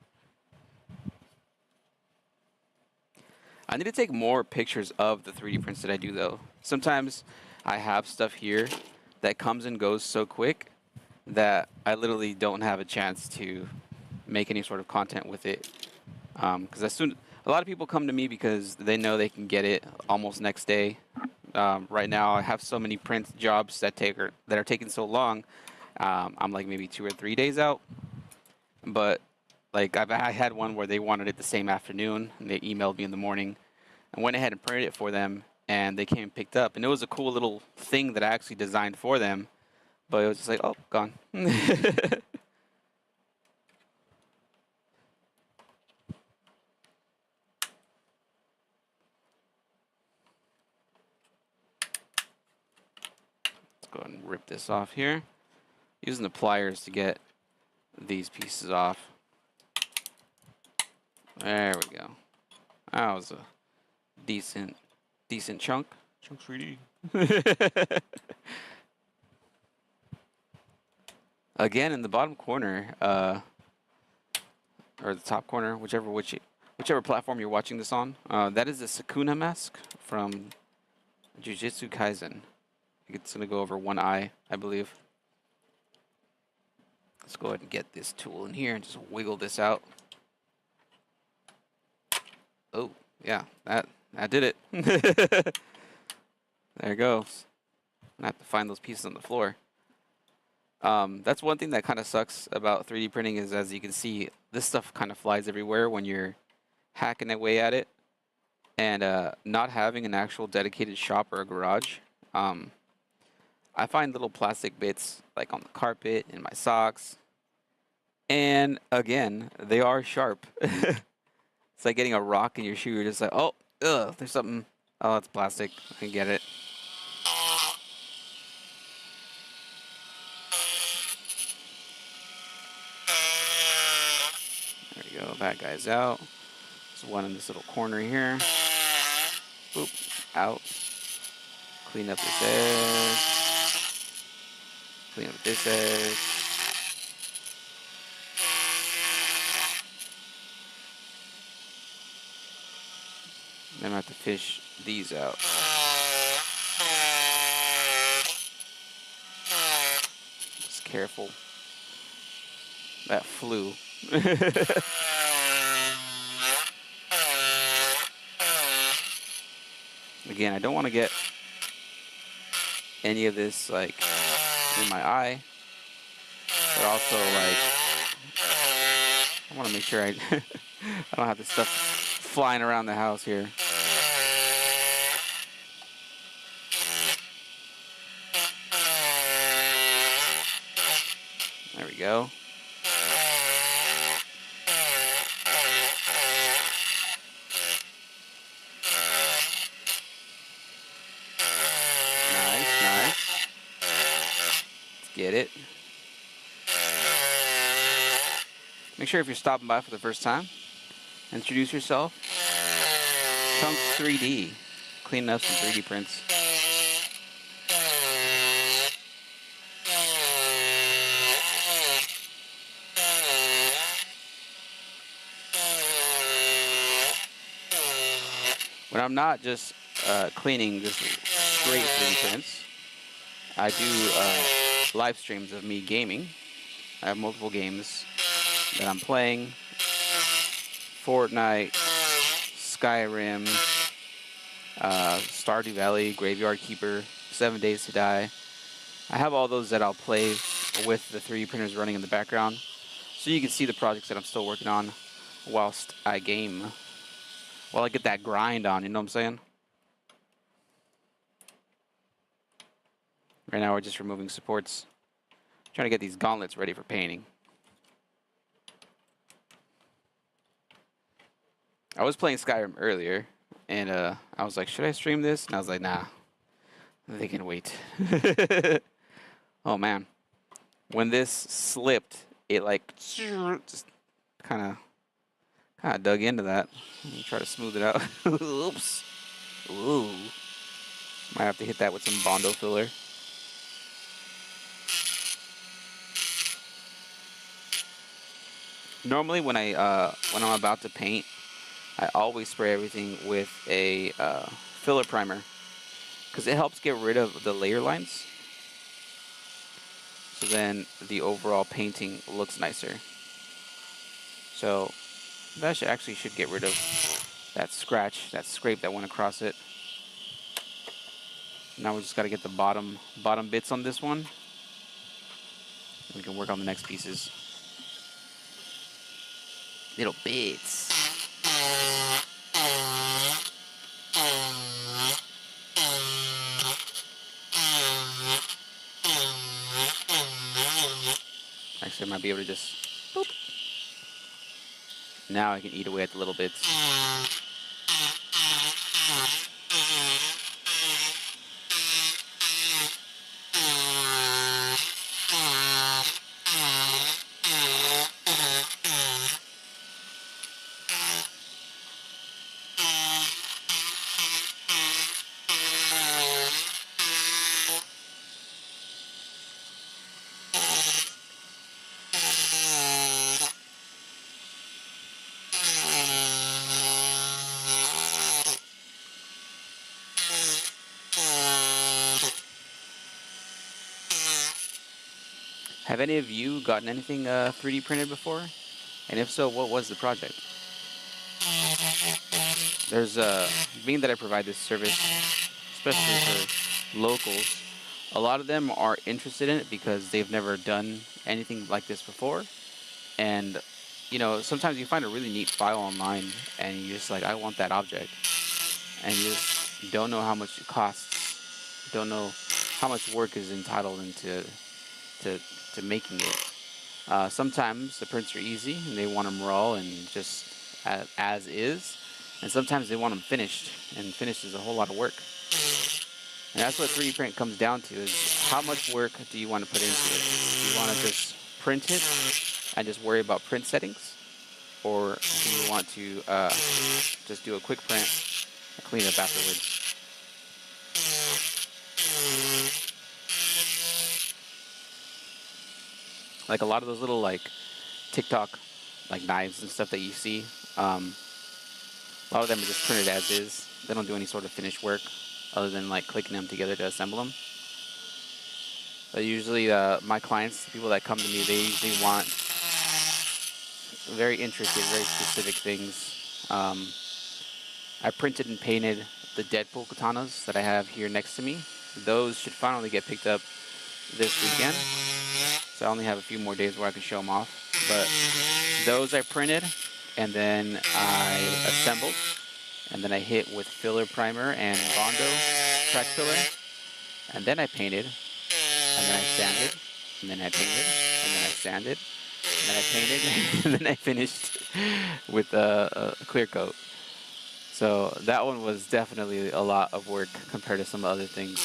I need to take more pictures of the 3D prints that I do though. Sometimes I have stuff here that comes and goes so quick that I literally don't have a chance to make any sort of content with it. Because a lot of people come to me because they know they can get it almost next day. Right now, I have so many print jobs that are taking so long. I'm like maybe 2 or 3 days out. But like I had one where they wanted it the same afternoon, and they emailed me in the morning. I went ahead and printed it for them, and they came and picked up. And it was a cool little thing that I actually designed for them. But it was just like, oh, gone. Let's go ahead and rip this off here. Using the pliers to get these pieces off. There we go. That was a decent chunk. Chunk 3D. Again, in the bottom corner, or the top corner, whichever platform you're watching this on, that is the Sukuna mask from Jujutsu Kaisen. It's gonna go over one eye, I believe. Let's go ahead and get this tool in here and just wiggle this out. Oh, yeah, that did it. There it goes. I have to find those pieces on the floor. That's one thing that kind of sucks about 3D printing is, as you can see, this stuff kind of flies everywhere when you're hacking away at it. And not having an actual dedicated shop or a garage, I find little plastic bits like on the carpet, in my socks. And again, they are sharp. It's like getting a rock in your shoe. You're just like, oh, ugh, there's something. Oh, it's plastic. I can get it. There we go. That guy's out. There's one in this little corner here. Boop. Out. Clean up this edge. Clean up this edge. Then I have to fish these out. Just careful. That flew. Again, I don't want to get any of this like in my eye, but also like I want to make sure I don't have this stuff flying around the house here. There we go. Nice. Let's get it. Make sure if you're stopping by for the first time, introduce yourself. Chunks 3D. Cleaning up some 3D prints. When I'm not just cleaning just straight 3D prints, I do live streams of me gaming. I have multiple games that I'm playing. Fortnite, Skyrim, Stardew Valley, Graveyard Keeper, 7 Days to Die. I have all those that I'll play with the 3D printers running in the background, so you can see the projects that I'm still working on whilst I game. While I get that grind on, you know what I'm saying? Right now we're just removing supports. Trying to get these gauntlets ready for painting. I was playing Skyrim earlier, and I was like, should I stream this? And I was like, nah, they can wait. Oh man, when this slipped, it like just kind of dug into that. Let me try to smooth it out. Oops. Ooh. Might have to hit that with some Bondo filler. Normally when I'm about to paint, I always spray everything with a filler primer because it helps get rid of the layer lines. So then the overall painting looks nicer. So that actually should get rid of that scratch, that scrape that went across it. Now we just got to get the bottom bits on this one. We can work on the next pieces. Little bits. Actually, I might be able to just boop. Now I can eat away at the little bits. Have any of you gotten anything 3D printed before? And if so, what was the project? There's being that I provide this service, especially for locals, a lot of them are interested in it because they've never done anything like this before. And sometimes you find a really neat file online and you're just like, I want that object. And you just don't know how much it costs, don't know how much work is entitled into to, to making it. Sometimes the prints are easy and they want them raw and just as is. And sometimes they want them finished, and finished is a whole lot of work. And that's what 3D print comes down to, is how much work do you want to put into it? Do you want to just print it and just worry about print settings? Or do you want to just do a quick print and clean it up afterwards? Like a lot of those little TikTok knives and stuff that you see, a lot of them are just printed as is. They don't do any sort of finished work other than clicking them together to assemble them. But usually my clients, the people that come to me, they usually want very intricate, very specific things. I printed and painted the Deadpool katanas that I have here next to me. Those should finally get picked up this weekend. So I only have a few more days where I can show them off. But those I printed, and then I assembled, and then I hit with filler primer and Bondo track filler, and then I painted, and then I sanded, and then I painted, and then I sanded, and then I painted, and then I finished with a clear coat. So that one was definitely a lot of work compared to some other things.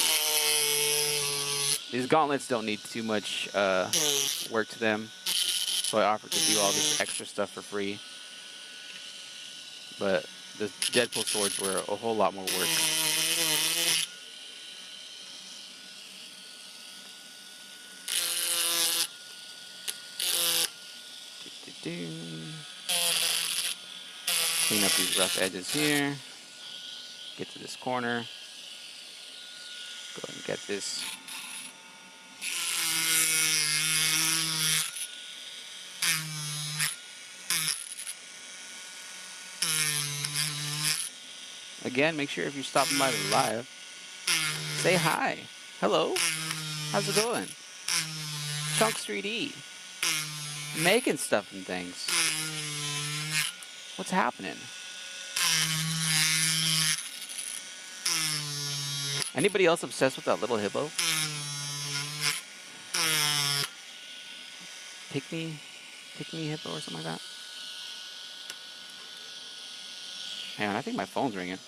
These gauntlets don't need too much work to them, so I offered to do all this extra stuff for free. But the Deadpool swords were a whole lot more work. Clean up these rough edges here. Get to this corner. Go ahead and get this. Again, make sure if you're stopping by the live, say hi. Hello. How's it going? Chunks 3D. Making stuff and things. What's happening? Anybody else obsessed with that little hippo? Pick me hippo or something like that? Hang on, I think my phone's ringing.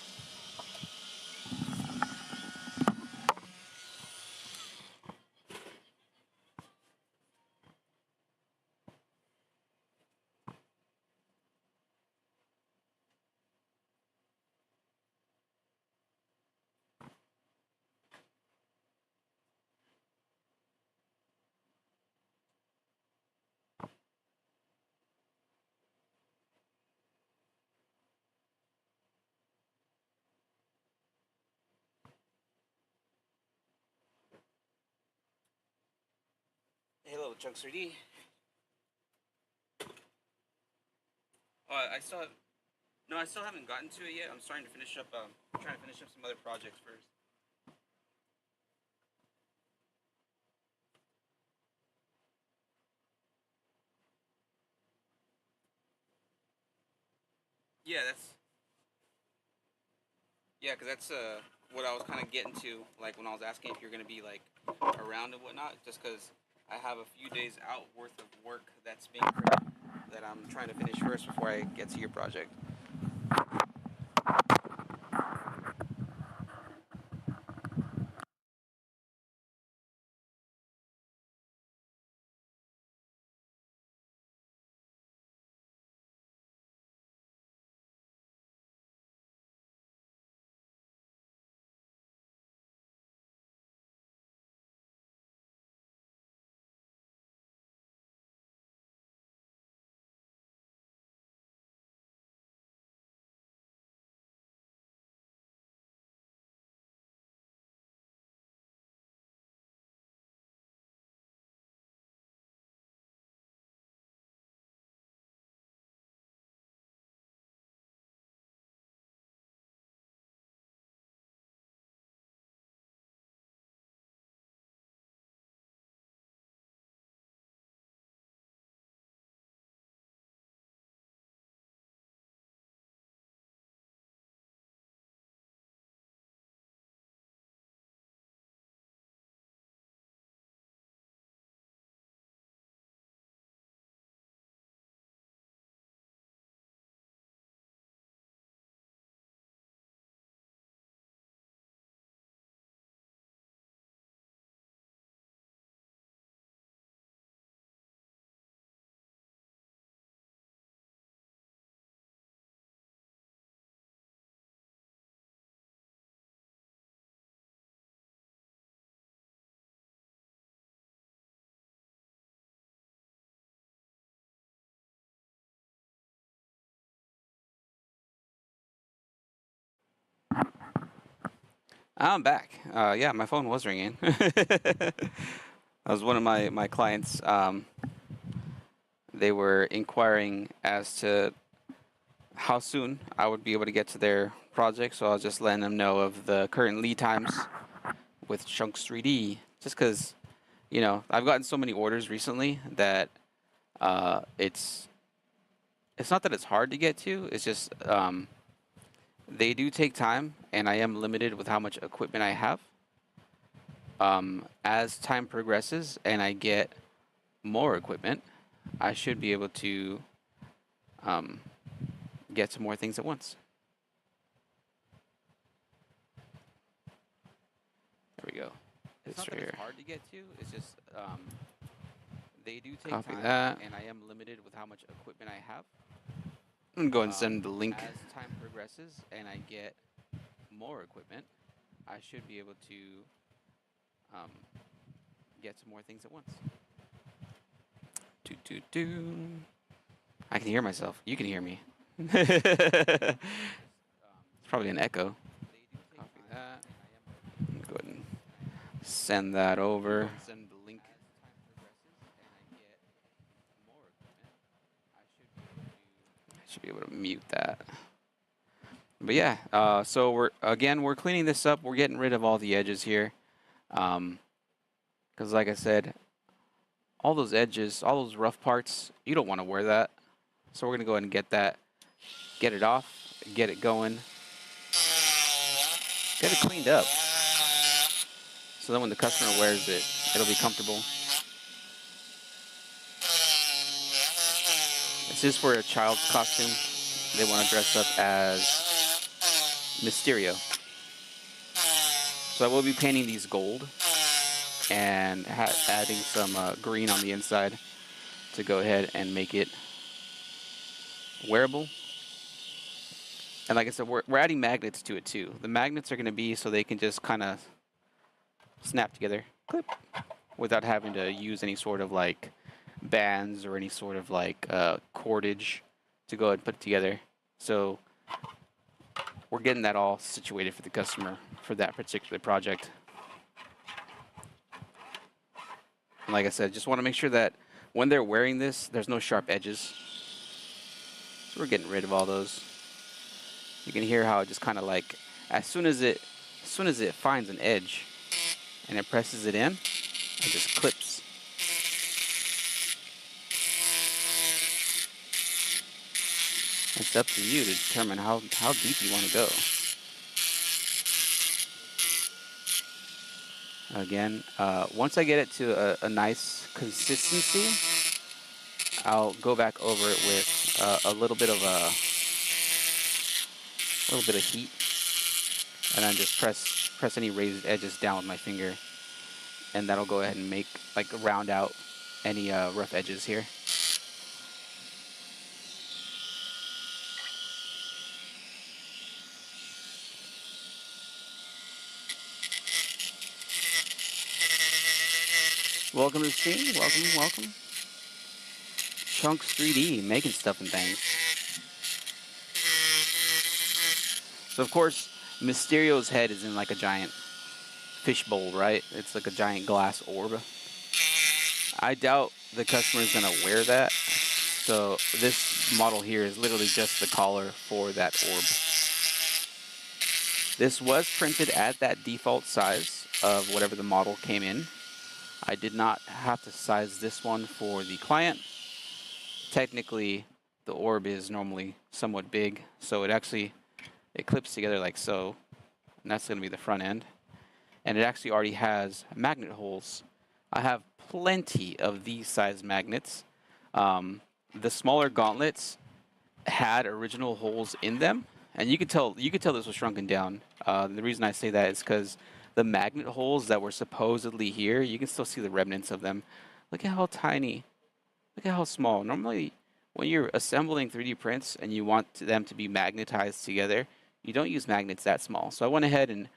Hello, Chunks 3D. Oh, I still have... No, I still haven't gotten to it yet. I'm starting to finish up, trying to finish up some other projects first. Yeah, because that's what I was kind of getting to, when I was asking if you're gonna be around and whatnot. Just because I have a few days out worth of work that's being printed that I'm trying to finish first before I get to your project. I'm back. Yeah, my phone was ringing. That was one of my clients. They were inquiring as to how soon I would be able to get to their project, so I was just letting them know of the current lead times with Chunks 3D. Just because, I've gotten so many orders recently that it's not that it's hard to get to. It's just they do take time, and I am limited with how much equipment I have. As time progresses and I get more equipment, I should be able to um, get to more things at once. There we go. It's not that it's hard to get to. It's just they do take Copy time, that. and I am limited with how much equipment I have. I'm going to send the link. As time progresses and I get more equipment, I should be able to get to more things at once. I can hear myself. You can hear me. It's probably an echo. Copy that. Go ahead and send that over. Send the link. I should be able to mute that. But yeah, so we're cleaning this up. We're getting rid of all the edges here, because like I said, all those edges, all those rough parts, you don't want to wear that. So we're gonna go ahead and get it off, get it going, get it cleaned up. So then when the customer wears it, it'll be comfortable. This is for a child's costume. They want to dress up as Mysterio. So I will be painting these gold and adding some green on the inside to go ahead and make it wearable. And like I said, we're adding magnets to it too. The magnets are going to be so they can just kind of snap together, clip, without having to use any sort of like bands or any sort of like cordage to go ahead and put it together. So we're getting that all situated for the customer for that particular project. And like I said, just want to make sure that when they're wearing this, there's no sharp edges. So we're getting rid of all those. You can hear how it just kind of like, as soon as it finds an edge and it presses it in, it just clips. It's up to you to determine how deep you want to go. Again, once I get it to a nice consistency, I'll go back over it with a little bit of heat, and then just press any raised edges down with my finger, and that'll go ahead and make like round out any rough edges here. Welcome to the stream. Welcome. Chunks 3D, making stuff and things. So of course, Mysterio's head is in like a giant fishbowl, right? It's like a giant glass orb. I doubt the customer's gonna wear that. So this model here is literally just the collar for that orb. This was printed at that default size of whatever the model came in. I did not have to size this one for the client. Technically, the orb is normally somewhat big, so it clips together like so, and that's going to be the front end. And it actually already has magnet holes. I have plenty of these size magnets. The smaller gauntlets had original holes in them, and you could tell this was shrunken down. The reason I say that is because the magnet holes that were supposedly here, you can still see the remnants of them. Look at how tiny. Look at how small. Normally, when you're assembling 3D prints and you want them to be magnetized together, you don't use magnets that small. So I went ahead and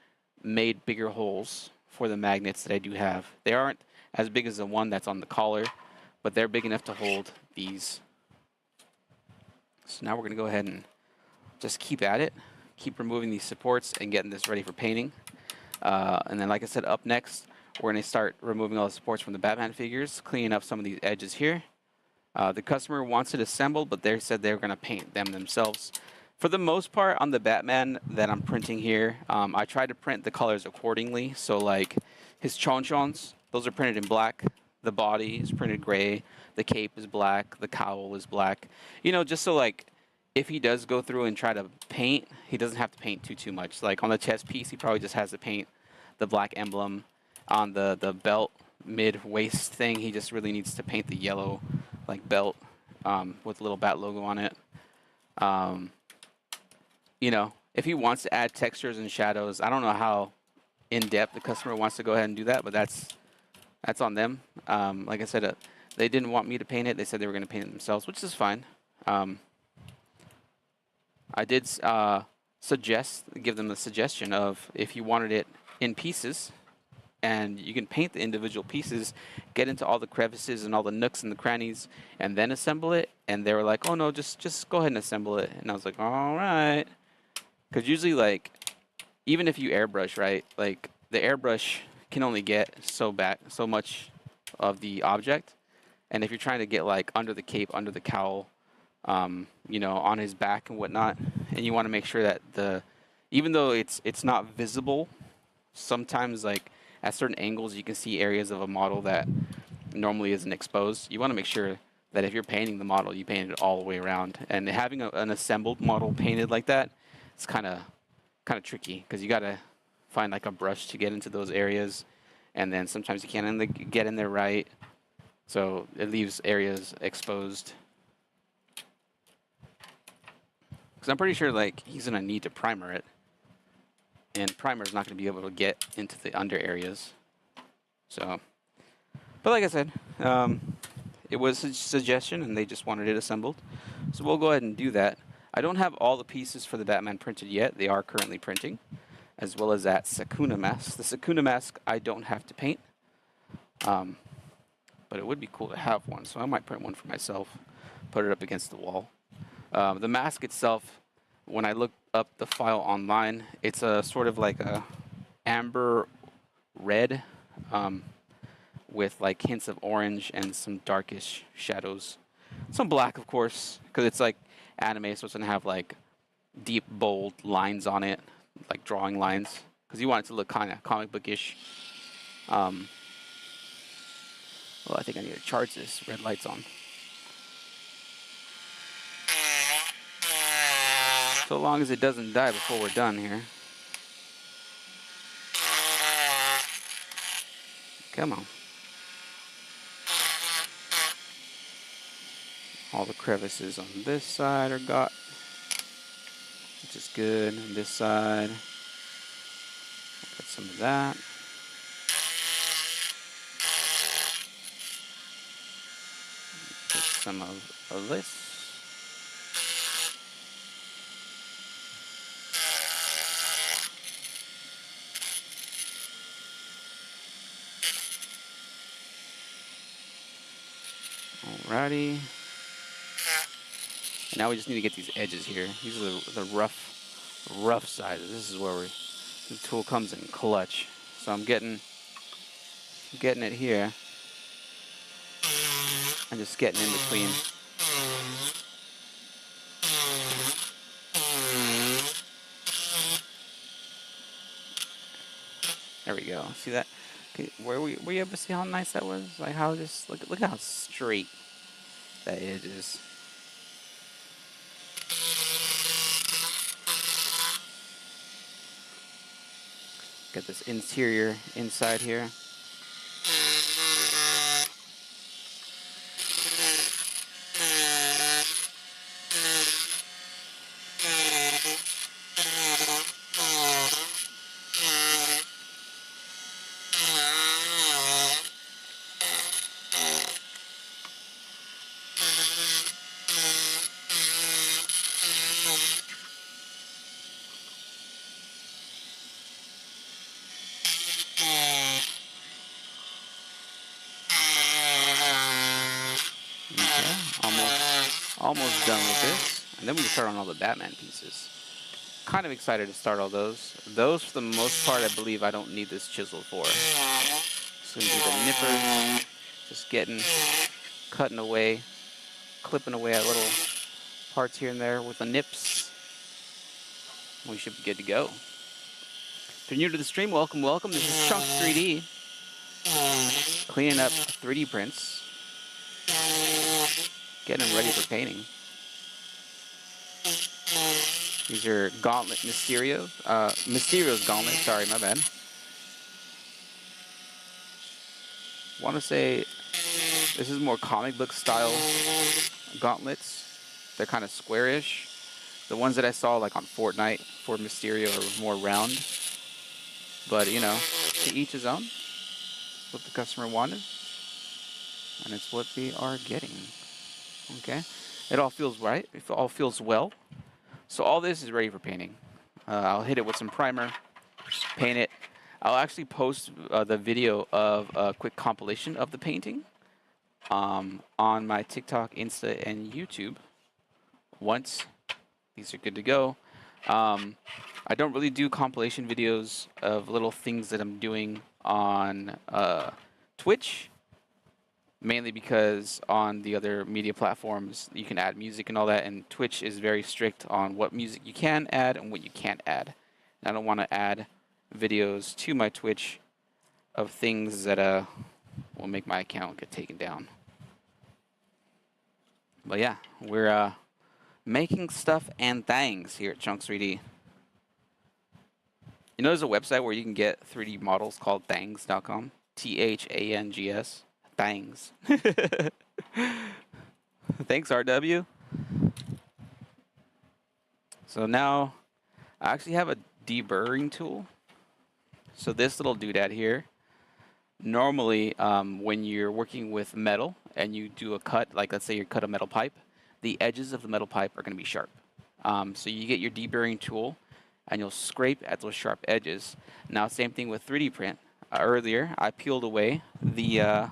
made bigger holes for the magnets that I do have. They aren't as big as the one that's on the collar, but they're big enough to hold these. So now we're going to go ahead and just keep at it. Keep removing these supports and getting this ready for painting. And then, like I said, up next, we're going to start removing all the supports from the Batman figures, cleaning up some of these edges here. The customer wants it assembled, but they said they were going to paint them themselves. For the most part, on the Batman that I'm printing here, I tried to print the colors accordingly. So, like, his chonchons, those are printed in black. The body is printed gray. The cape is black. The cowl is black. You know, just so, like, if he does go through and try to paint, he doesn't have to paint too much. Like, on the chest piece, he probably just has to paint the black emblem. On the belt mid-waist thing, he just really needs to paint the yellow, like, belt with a little bat logo on it. You know, if he wants to add textures and shadows, I don't know how in-depth the customer wants to go ahead and do that, but that's on them. Like I said, they didn't want me to paint it. They said they were going to paint it themselves, which is fine. I did give them the suggestion of if you wanted it in pieces, and you can paint the individual pieces, get into all the crevices and all the nooks and the crannies, and then assemble it. And they were like, "Oh no, just go ahead and assemble it." And I was like, "All right," because usually, like, even if you airbrush, right, like the airbrush can only get so much of the object, and if you're trying to get like under the cape, under the cowl, you know, on his back and whatnot, and you want to make sure that even though it's not visible, sometimes like at certain angles you can see areas of a model that normally isn't exposed. You want to make sure that if you're painting the model, you paint it all the way around. And having an assembled model painted like that, it's kind of tricky because you got to find like a brush to get into those areas, and then sometimes you can't get in there right, so it leaves areas exposed. Because I'm pretty sure like he's gonna need to primer it, and primer is not gonna be able to get into the under areas. So, but like I said, it was a suggestion, and they just wanted it assembled, so we'll go ahead and do that. I don't have all the pieces for the Batman printed yet. They are currently printing, as well as that Sukuna mask. The Sukuna mask I don't have to paint, but it would be cool to have one, so I might print one for myself, put it up against the wall. The mask itself, when I looked up the file online, it's a sort of like a amber red with like hints of orange and some darkish shadows. Some black, of course, because it's like anime, so it's going to have like deep, bold lines on it, like drawing lines, because you want it to look kind of comic bookish. Well, I think I need to charge this. Red light's on. So long as it doesn't die before we're done here. Come on. All the crevices on this side are got, which is good. On this side, got some of that. Get some of this. Alrighty. And now we just need to get these edges here. These are the rough sizes. This is where the tool comes in clutch. So I'm getting it here. I'm just getting in between. There we go. See that? Okay, were you able to see how nice that was? Like how just look how straight that edge is. Got this interior inside here. Almost done with this. And then we can start on all the Batman pieces. kind of excited to start all those. Those, for the most part, I believe I don't need this chisel for. Just gonna do the nippers, just cutting away, clipping away at little parts here and there with the nips. We should be good to go. If you're new to the stream, welcome, welcome. This is Chunks 3D, cleaning up 3D prints, getting them ready for painting. These are Gauntlet Mysterio. Mysterio's Gauntlet, sorry, my bad. Want to say this is more comic book style gauntlets. They're kind of squarish. The ones that I saw like on Fortnite for Mysterio are more round. But, you know, to each his own. What the customer wanted. And it's what we are getting. Okay? It all feels right. It all feels well. So all this is ready for painting. I'll hit it with some primer, paint it. I'll actually post the video of a quick compilation of the painting on my TikTok, Insta, and YouTube once these are good to go. I don't really do compilation videos of little things that I'm doing on Twitch, mainly because on the other media platforms you can add music and all that, and Twitch is very strict on what music you can add and what you can't add. And I don't want to add videos to my Twitch of things that will make my account get taken down. But yeah, we're making stuff and things here at Chunks 3D. You know, there's a website where you can get 3D models called thangs.com. THANGS. Thangs. Thanks, RW. So now I actually have a deburring tool. So this little doodad here, normally when you're working with metal and you do a cut, like let's say you cut a metal pipe, the edges of the metal pipe are going to be sharp. So you get your deburring tool and you'll scrape at those sharp edges. Now same thing with 3D print. Earlier I peeled away the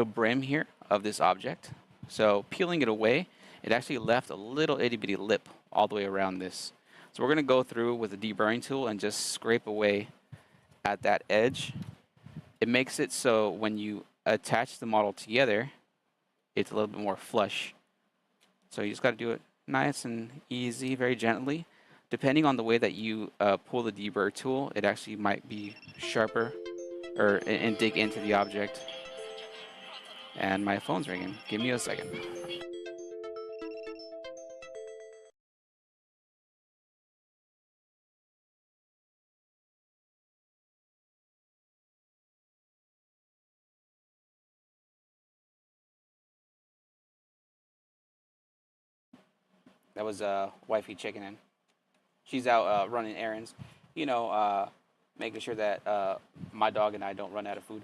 brim here of this object. So peeling it away, it actually left a little itty bitty lip all the way around this. So we're going to go through with the deburring tool and just scrape away at that edge. It makes it so when you attach the model together, it's a little bit more flush. So you just got to do it nice and easy, very gently. Depending on the way that you pull the deburr tool, it actually might be sharper and dig into the object. And my phone's ringing. Give me a second. That was wifey checking in. She's out running errands. You know, making sure that my dog and I don't run out of food.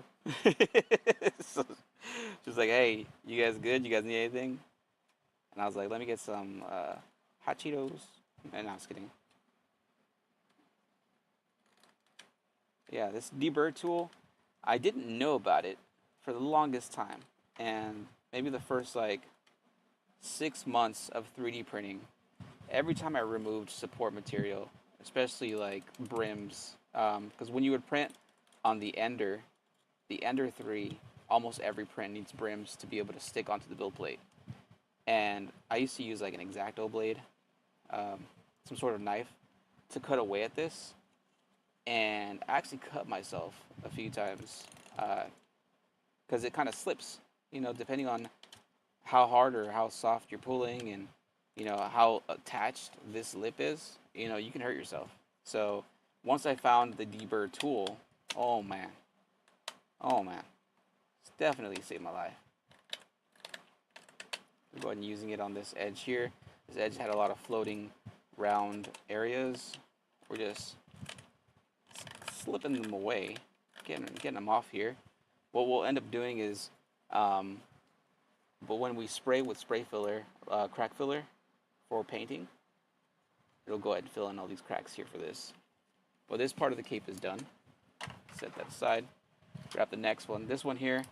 So she's like, hey, you guys good? You guys need anything? And I was like, let me get some hot Cheetos. And I was kidding. Yeah, this deburr tool, I didn't know about it for the longest time. And maybe the first like 6 months of 3D printing, every time I removed support material, especially like brims, because when you would print on the Ender 3, almost every print needs brims to be able to stick onto the build plate. And I used to use like an X-Acto blade, some sort of knife, to cut away at this. And I actually cut myself a few times because it kind of slips, you know, depending on how hard or how soft you're pulling and, you know, how attached this lip is, you know, you can hurt yourself. So once I found the deburr tool, oh man, it's definitely saved my life. We'll go ahead and using it on this edge here. This edge had a lot of floating round areas. We're just slipping them away, getting them off here. What we'll end up doing is, but when we spray with spray filler, crack filler for painting, it'll go ahead and fill in all these cracks here for this. Well, this part of the cape is done. Set that aside. Grab the next one. This one here,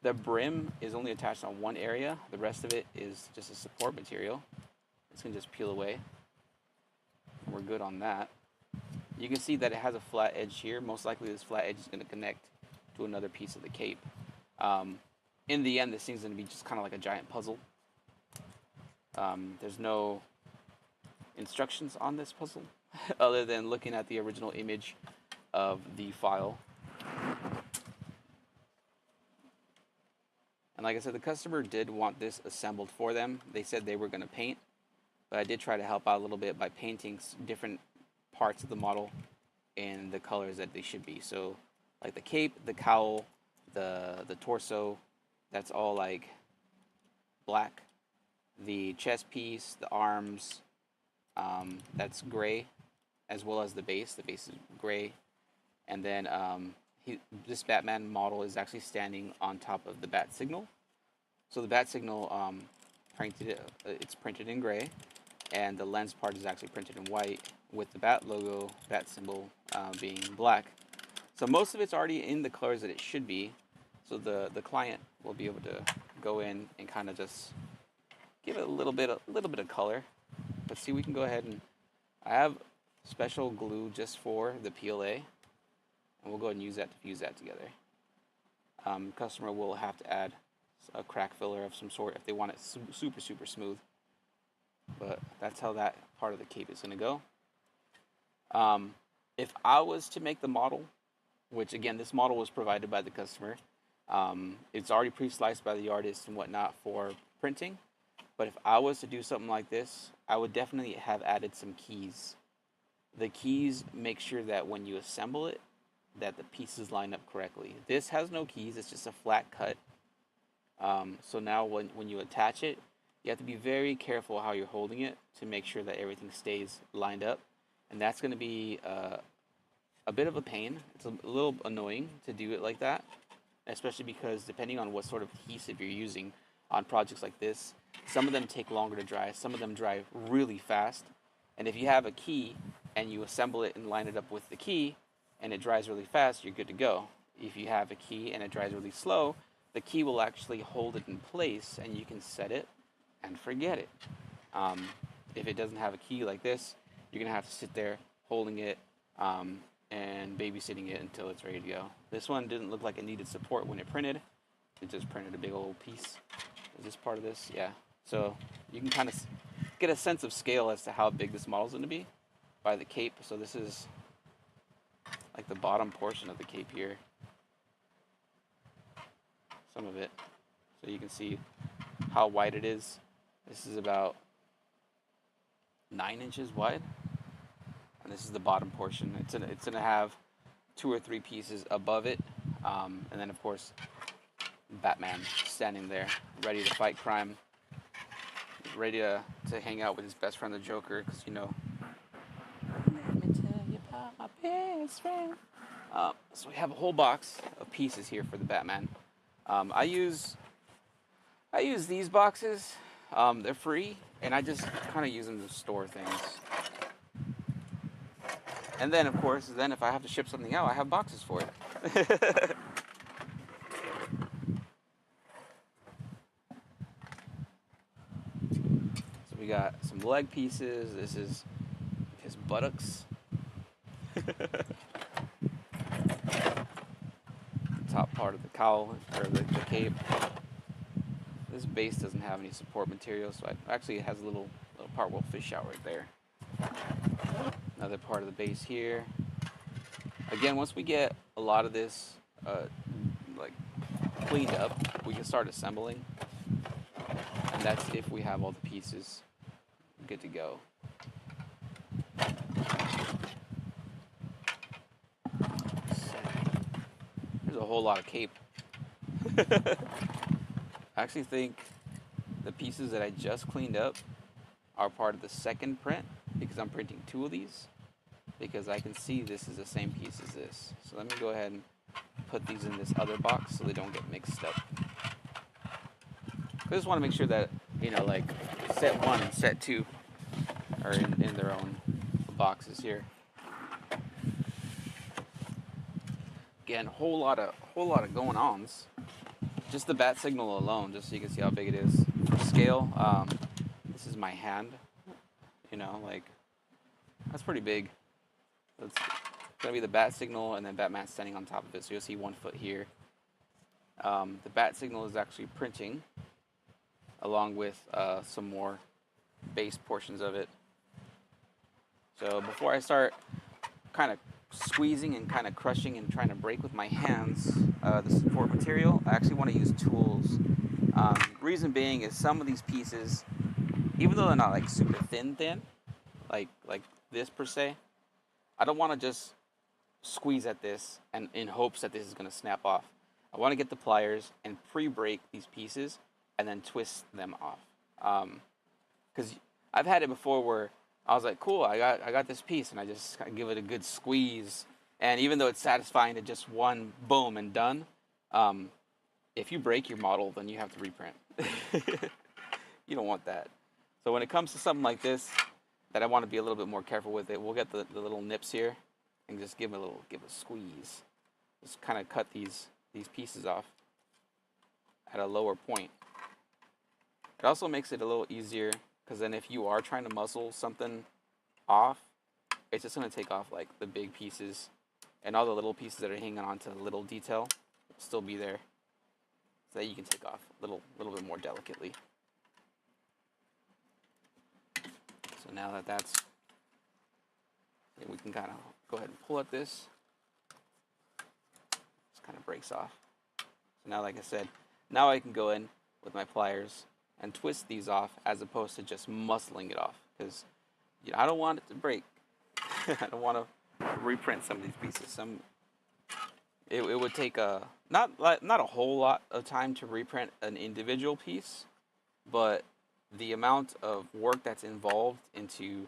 the brim is only attached on one area. The rest of it is just a support material. It's gonna just peel away. we're good on that. You can see that it has a flat edge here. Most likely this flat edge is going to connect to another piece of the cape. In the end, this thing's going to be just kind of like a giant puzzle. There's no instructions on this puzzle other than looking at the original image of the file. And like I said, the customer did want this assembled for them. They said they were going to paint, but I did try to help out a little bit by painting different parts of the model in the colors that they should be. So like the cape, the cowl, the torso, that's all like black. The chest piece, the arms, that's gray, as well as the base. The base is gray. And then this Batman model is actually standing on top of the bat signal. So the bat signal, it's printed in gray, and the lens part is actually printed in white, with the bat logo, bat symbol being black. So most of it's already in the colors that it should be. So the client will be able to go in and kind of just give it a little bit of color. But see, we can go ahead and I have special glue just for the PLA, and we'll go ahead and use that to fuse that together. Customer will have to add a crack filler of some sort if they want it super smooth. But that's how that part of the cape is going to go. If I was to make the model, which again, this model was provided by the customer, it's already pre-sliced by the artist and whatnot for printing. But if I was to do something like this, I would definitely have added some keys. The keys make sure that when you assemble it, that the pieces line up correctly. This has no keys, it's just a flat cut. So now when you attach it, you have to be very careful how you're holding it to make sure that everything stays lined up. And that's going to be a bit of a pain. It's a little annoying to do it like that, especially because depending on what sort of adhesive you're using on projects like this, some of them take longer to dry, some of them dry really fast. And if you have a key and you assemble it and line it up with the key and it dries really fast, you're good to go. If you have a key and it dries really slow, the key will actually hold it in place and you can set it and forget it. If it doesn't have a key like this, you're going to have to sit there holding it and babysitting it until it's ready to go. This one didn't look like it needed support when it printed. It just printed a big old piece. Is this part of this? Yeah. So you can kind of get a sense of scale as to how big this model is going to be by the cape. So this is like the bottom portion of the cape here. Some of it. So you can see how wide it is. This is about 9 inches wide. And this is the bottom portion. It's gonna have 2 or 3 pieces above it. And then of course, Batman standing there, ready to fight crime. Ready to hang out with his best friend, the Joker, because you know. Let me tell you about my best friend. So we have a whole box of pieces here for the Batman. I use these boxes. They're free, and I just kind of use them to store things. And then, of course, if I have to ship something out, I have boxes for it. We got some leg pieces. This is his buttocks. Top part of the cowl, or the cape. This base doesn't have any support material, so actually it has a little part will fish out right there. Another part of the base here. Again, once we get a lot of this like cleaned up, we can start assembling. And that's if we have all the pieces good to go. There's a whole lot of cape. I actually think the pieces that I just cleaned up are part of the second print because I'm printing 2 of these because I can see this is the same piece as this. So let me go ahead and put these in this other box so they don't get mixed up. I just want to make sure that, you know, like set 1 and set 2 are in their own boxes here. Again, whole lot of going ons. Just the bat signal alone, just so you can see how big it is. For scale, this is my hand. You know, like That's pretty big. That's gonna be the bat signal, and then Batman standing on top of it. So you'll see 1 foot here. The bat signal is actually printing, along with some more base portions of it. So before I start kind of squeezing and kind of crushing and trying to break with my hands the support material, I actually want to use tools. Reason being is some of these pieces, even though they're not like super thin, like this per se, I don't want to just squeeze at this and in hopes that this is going to snap off. I want to get the pliers and pre-break these pieces and then twist them off. Because I've had it before where I was like, cool, I got this piece, and I just give it a good squeeze. And even though it's satisfying to just one boom and done, if you break your model, then you have to reprint. You don't want that. So when it comes to something like this, that I want to be a little bit more careful with it, we'll get the little nips here and just give a squeeze. Just kind of cut these pieces off at a lower point. It also makes it a little easier, because then if you are trying to muzzle something off, it's just going to take off like the big pieces, and all the little pieces that are hanging on to the little detail will still be there, so that you can take off a little bit more delicately. So now that that's, we can kind of go ahead and pull at this. Just kind of breaks off. So now, like I said, now I can go in with my pliers and twist these off, as opposed to just muscling it off, because I don't want it to break. I don't want to reprint some of these pieces. It would take not a whole lot of time to reprint an individual piece, but the amount of work that's involved into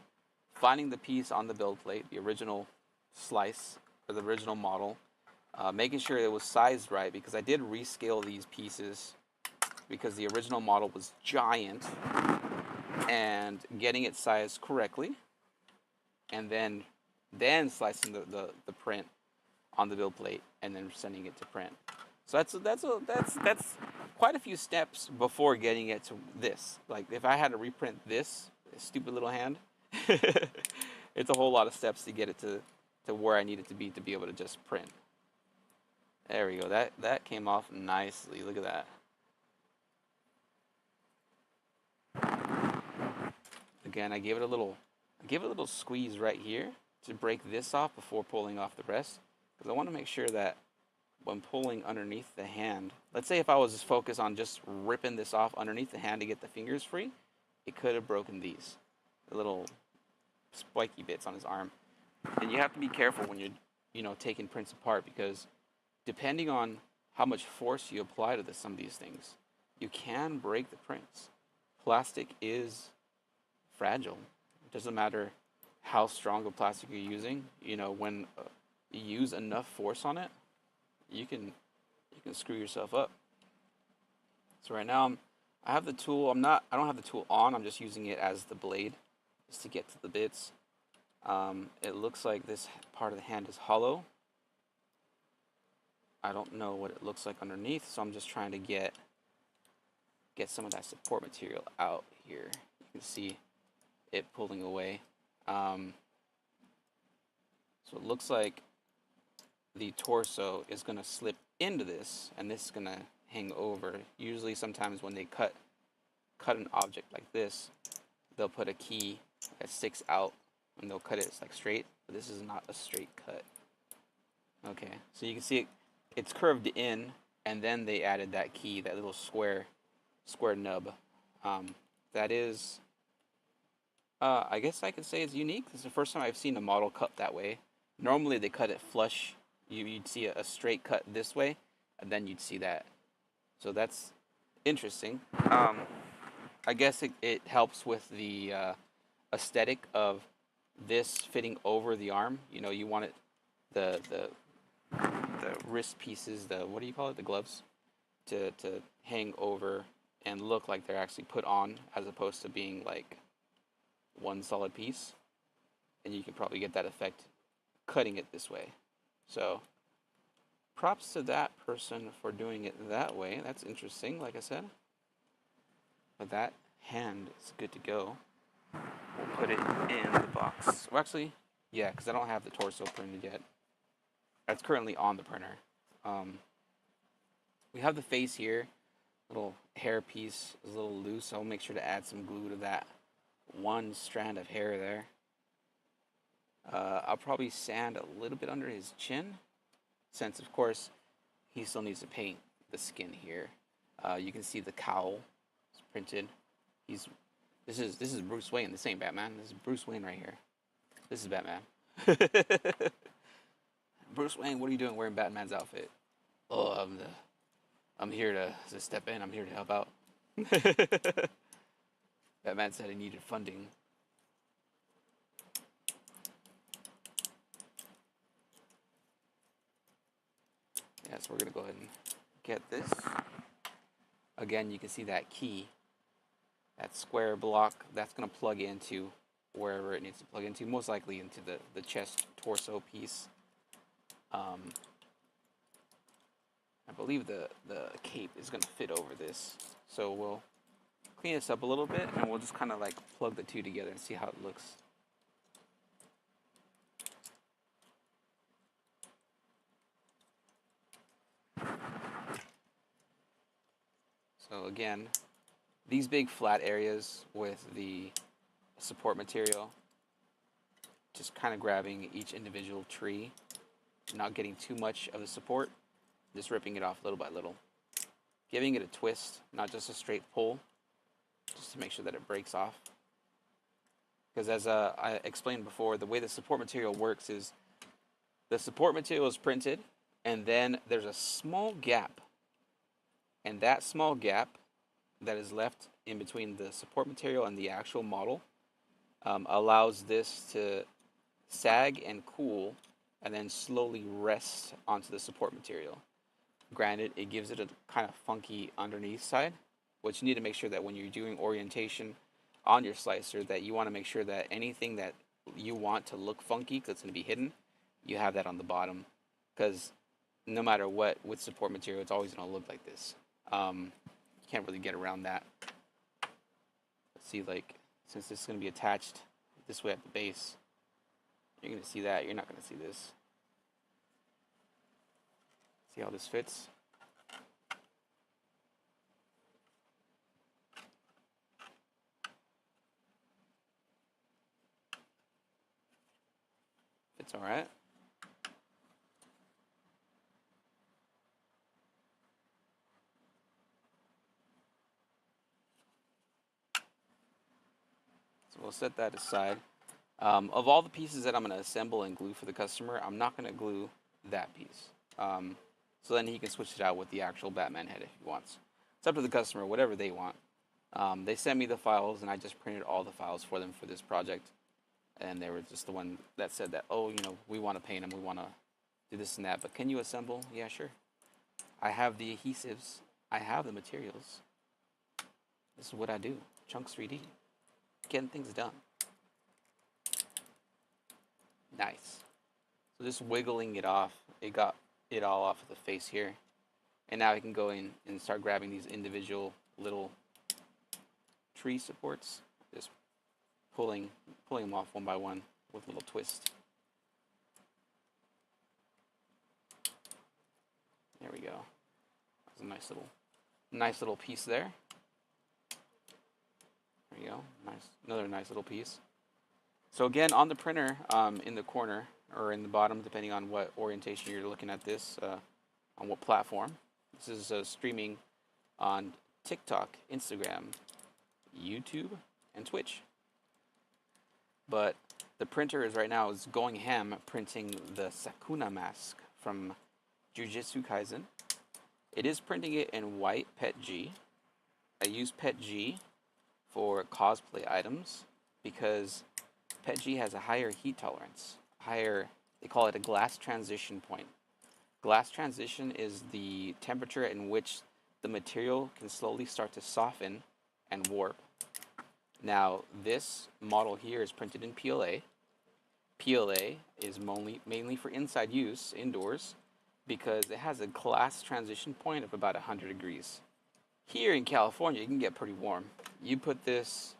finding the piece on the build plate, the original slice or the original model, making sure it was sized right, because I did rescale these pieces because the original model was giant, and getting it sized correctly, and then slicing the print on the build plate and then sending it to print. So that's quite a few steps before getting it to this. Like, if I had to reprint this stupid little hand, it's a whole lot of steps to get it to where I need it to be able to just print. There we go. That came off nicely. Look at that. Again, I gave it a little squeeze right here to break this off before pulling off the rest, because I want to make sure that when pulling underneath the hand, let's say if I was just focused on just ripping this off underneath the hand to get the fingers free, it could have broken these, the little spiky bits on his arm. And you have to be careful when you're taking prints apart, because depending on how much force you apply to some of these things, you can break the prints. Plastic is fragile. It doesn't matter how strong of plastic you're using. When you use enough force on it, you can screw yourself up. So right now I have the tool. I don't have the tool on. I'm just using it as the blade, just to get to the bits. It looks like this part of the hand is hollow. I don't know what it looks like underneath, so I'm just trying to get some of that support material out here. You can see it pulling away. So it looks like the torso is going to slip into this, and this is going to hang over. Usually, sometimes when they cut an object like this, they'll put a key that sticks out, and they'll cut it like straight. But this is not a straight cut. Okay, so you can see it's curved in, and then they added that key, that little square nub. That is, I guess I could say it's unique. This is the first time I've seen a model cut that way. Normally they cut it flush. You'd see a straight cut this way, and then you'd see that. So that's interesting. I guess it helps with the aesthetic of this fitting over the arm. You want it, the wrist pieces, what do you call it, the gloves, to hang over and look like they're actually put on, as opposed to being like one solid piece. And you can probably get that effect cutting it this way. So props to that person for doing it that way. That's interesting, like I said. But that hand is good to go. We'll put it in the box. Well, actually, yeah, because I don't have the torso printed yet. That's currently on the printer. Um, we have the face here. Little hair piece is a little loose. So I'll make sure to add some glue to that one strand of hair there. I'll probably sand a little bit under his chin, since of course he still needs to paint the skin here. You can see the cowl is printed. This is Bruce Wayne. This ain't Batman. This is Bruce Wayne right here. This is Batman. Bruce Wayne, what are you doing wearing Batman's outfit? Oh, I'm here to step in. I'm here to help out. Batman said he needed funding. Yeah, so we're gonna go ahead and get this. Again, you can see that key, that square block, that's gonna plug into wherever it needs to plug into, most likely into the chest torso piece. I believe the cape is gonna fit over this. So we'll clean this up a little bit and we'll just kind of like plug the two together and see how it looks. So again, these big flat areas with the support material, just kind of grabbing each individual tree, not getting too much of the support, just ripping it off little by little. Giving it a twist, not just a straight pull, just to make sure that it breaks off. Because as I explained before, the way the support material works is the support material is printed, and then there's a small gap. And that small gap that is left in between the support material and the actual model allows this to sag and cool and then slowly rest onto the support material. Granted, it gives it a kind of funky underneath side, which you need to make sure that when you're doing orientation on your slicer, that you want to make sure that anything that you want to look funky, because it's going to be hidden, you have that on the bottom. Because no matter what, with support material, it's always going to look like this. You can't really get around that. Let's see, like, since this is going to be attached this way at the base, you're going to see that. You're not going to see this. See how this fits? Fits all right. So we'll set that aside. Of all the pieces that I'm going to assemble and glue for the customer, I'm not going to glue that piece. So then he can switch it out with the actual Batman head if he wants. It's up to the customer, whatever they want. They sent me the files, and I just printed all the files for them for this project. And they were just the one that said that, oh, you know, we want to paint them, we want to do this and that, but can you assemble? Yeah, sure. I have the adhesives. I have the materials. This is what I do. Chunks 3D. Getting things done. Nice. So just wiggling it off, it got it all off of the face here. And now I can go in and start grabbing these individual little tree supports, just pulling them off one by one with a little twist. There we go. That's a nice little piece there. There you go. Nice, another nice little piece. So again, on the printer, in the corner or in the bottom, depending on what orientation you're looking at this, on what platform. This is streaming on TikTok, Instagram, YouTube, and Twitch. But the printer is right now is going ham printing the Sukuna mask from Jujutsu Kaisen. It is printing it in white PETG. I use PETG for cosplay items because PETG has a higher heat tolerance. They call it a glass transition point. Glass transition is the temperature in which the material can slowly start to soften and warp. Now, this model here is printed in PLA. PLA is mainly for inside use, indoors, because it has a glass transition point of about 100 degrees. Here in California, it can get pretty warm. You put this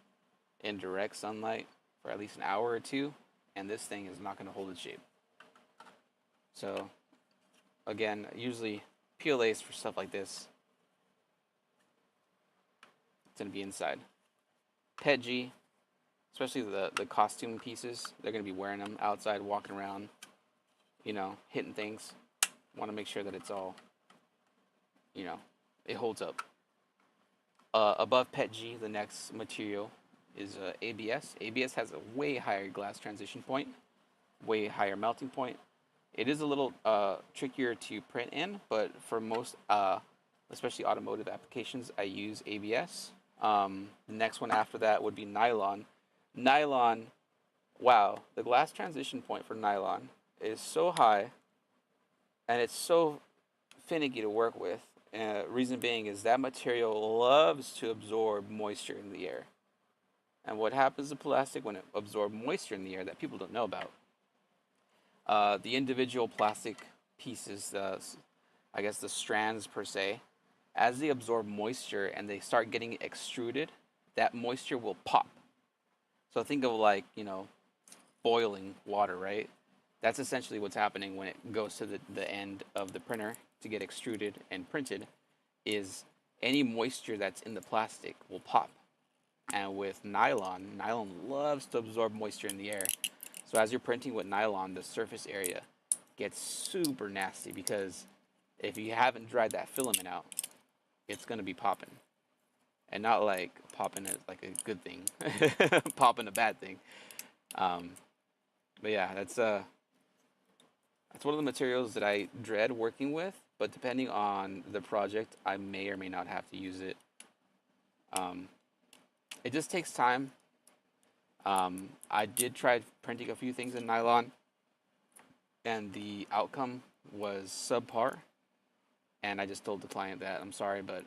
in direct sunlight for at least an hour or two, and this thing is not going to hold its shape. So again, usually PLAs for stuff like this, it's going to be inside. PETG, especially the costume pieces, they're going to be wearing them outside, walking around, you know, hitting things. Want to make sure that it's all, you know, it holds up. Above PETG, the next material is ABS. ABS has a way higher glass transition point, way higher melting point. It is a little trickier to print in, but for most, especially automotive applications, I use ABS. The next one after that would be nylon. Nylon, wow, the glass transition point for nylon is so high, and it's so finicky to work with. Reason being is that material loves to absorb moisture in the air. And what happens to plastic when it absorbs moisture in the air that people don't know about? The individual plastic pieces, I guess the strands per se, as they absorb moisture and they start getting extruded, that moisture will pop. So think of like, you know, boiling water, right? That's essentially what's happening when it goes to the end of the printer to get extruded and printed, is any moisture that's in the plastic will pop. And with nylon, nylon loves to absorb moisture in the air. So as you're printing with nylon, the surface area gets super nasty because if you haven't dried that filament out, it's going to be popping. And not like popping is like a good thing, popping a bad thing. But yeah, that's one of the materials that I dread working with. But depending on the project, I may or may not have to use it. It just takes time. I did try printing a few things in nylon, and the outcome was subpar. And I just told the client that I'm sorry, but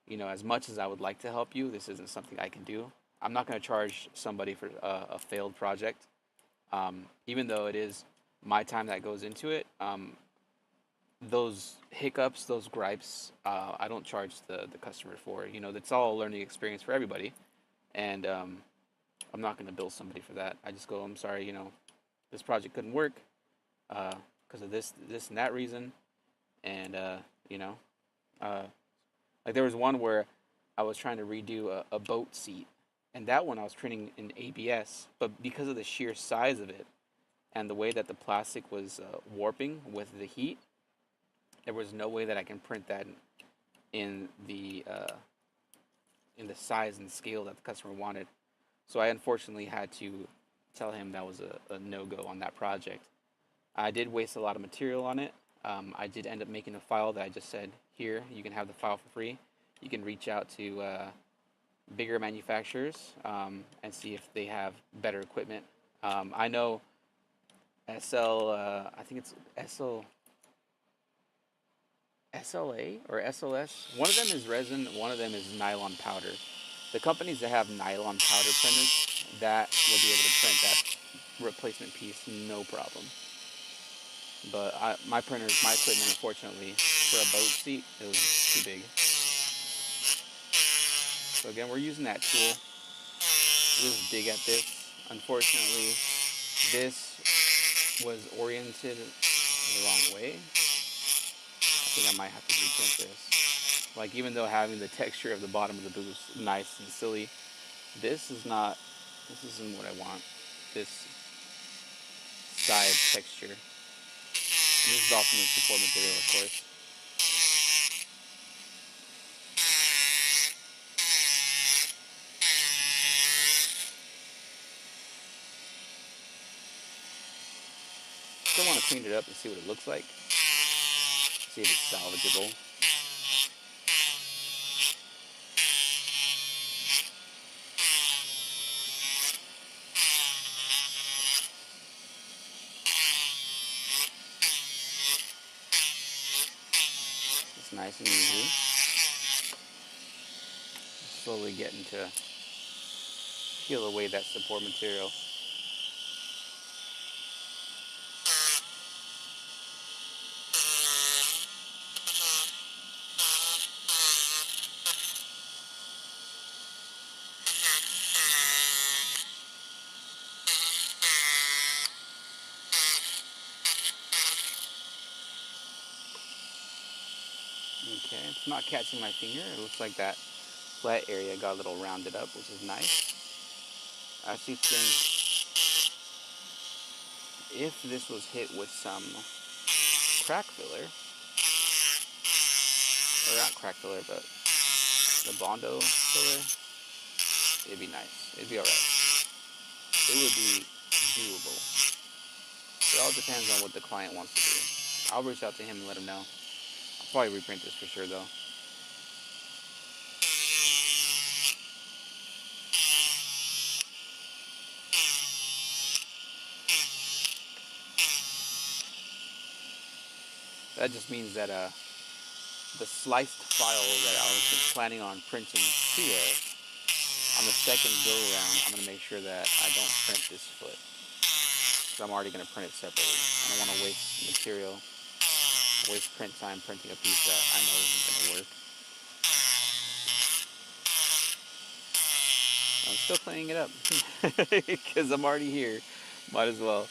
you know, as much as I would like to help you, this isn't something I can do. I'm not going to charge somebody for a failed project, even though it is my time that goes into it. Those hiccups, those gripes, I don't charge the customer for. You know, that's all a learning experience for everybody, and I'm not going to bill somebody for that. I just go, I'm sorry, you know, this project couldn't work because of this, and that reason, and you know, like there was one where I was trying to redo a boat seat, and that one I was printing in ABS, but because of the sheer size of it and the way that the plastic was warping with the heat, there was no way that I can print that in the size and scale that the customer wanted. So I unfortunately had to tell him that was a no-go on that project. I did waste a lot of material on it. I did end up making a file that I just said, here, you can have the file for free. You can reach out to bigger manufacturers and see if they have better equipment. I know I think it's SLA or SLS. One of them is resin, one of them is nylon powder. The companies that have nylon powder printers, that will be able to print that replacement piece no problem. But my equipment, unfortunately, for a boat seat, it was too big. So again, we're using that tool. Just dig at this. Unfortunately, this was oriented the wrong way. I think I might have to reprint this. Like, even though having the texture of the bottom of the boot is nice and silly, this isn't what I want. This side texture. And this is also the support material, of course. Still want to clean it up and see what it looks like. See if it's salvageable. It's nice and easy. Slowly getting to peel away that support material. Okay, it's not catching my finger. It looks like that flat area got a little rounded up, which is nice. I actually think if this was hit with some crack filler, or not crack filler, but the Bondo filler, it'd be nice. It'd be alright. It would be doable. It all depends on what the client wants to do. I'll reach out to him and let him know. I'll probably reprint this for sure though. That just means that the sliced file that I was planning on printing here, on the second go around, I'm going to make sure that I don't print this foot. Because I'm already going to print it separately. I don't want to waste material, waste print time printing a piece that I know isn't going to work. I'm still cleaning it up because I'm already here. Might as well.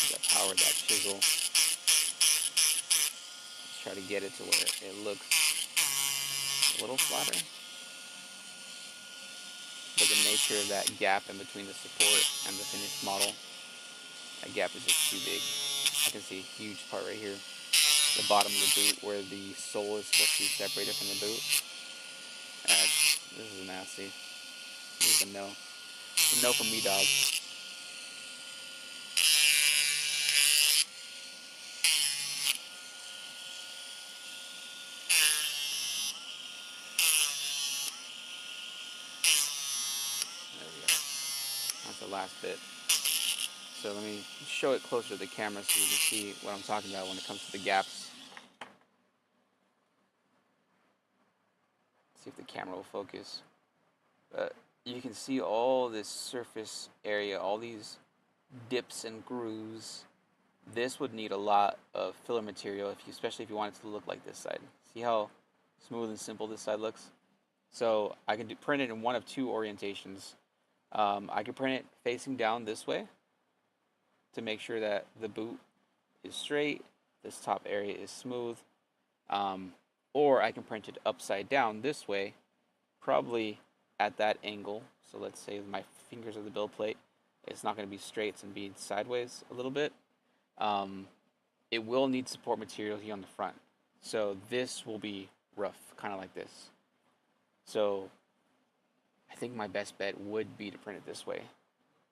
Gotta power that chisel. Let's try to get it to where it looks a little flatter. But the nature of that gap in between the support and the finished model, that gap is just too big. I can see a huge part right here. The bottom of the boot where the sole is supposed to be separated from the boot. This is nasty. This is a no. It's a no from me, dog. There we go. That's the last bit. So let me show it closer to the camera so you can see what I'm talking about when it comes to the gaps. See if the camera will focus. But you can see all this surface area, all these dips and grooves. This would need a lot of filler material, especially if you want it to look like this side. See how smooth and simple this side looks? So I can print it in one of two orientations. I can print it facing down this way to make sure that the boot is straight, this top area is smooth, or I can print it upside down this way, probably at that angle. So let's say my fingers are the build plate. It's not going to be straight, it's going to be sideways a little bit. It will need support material here on the front. So this will be rough, kind of like this. So I think my best bet would be to print it this way.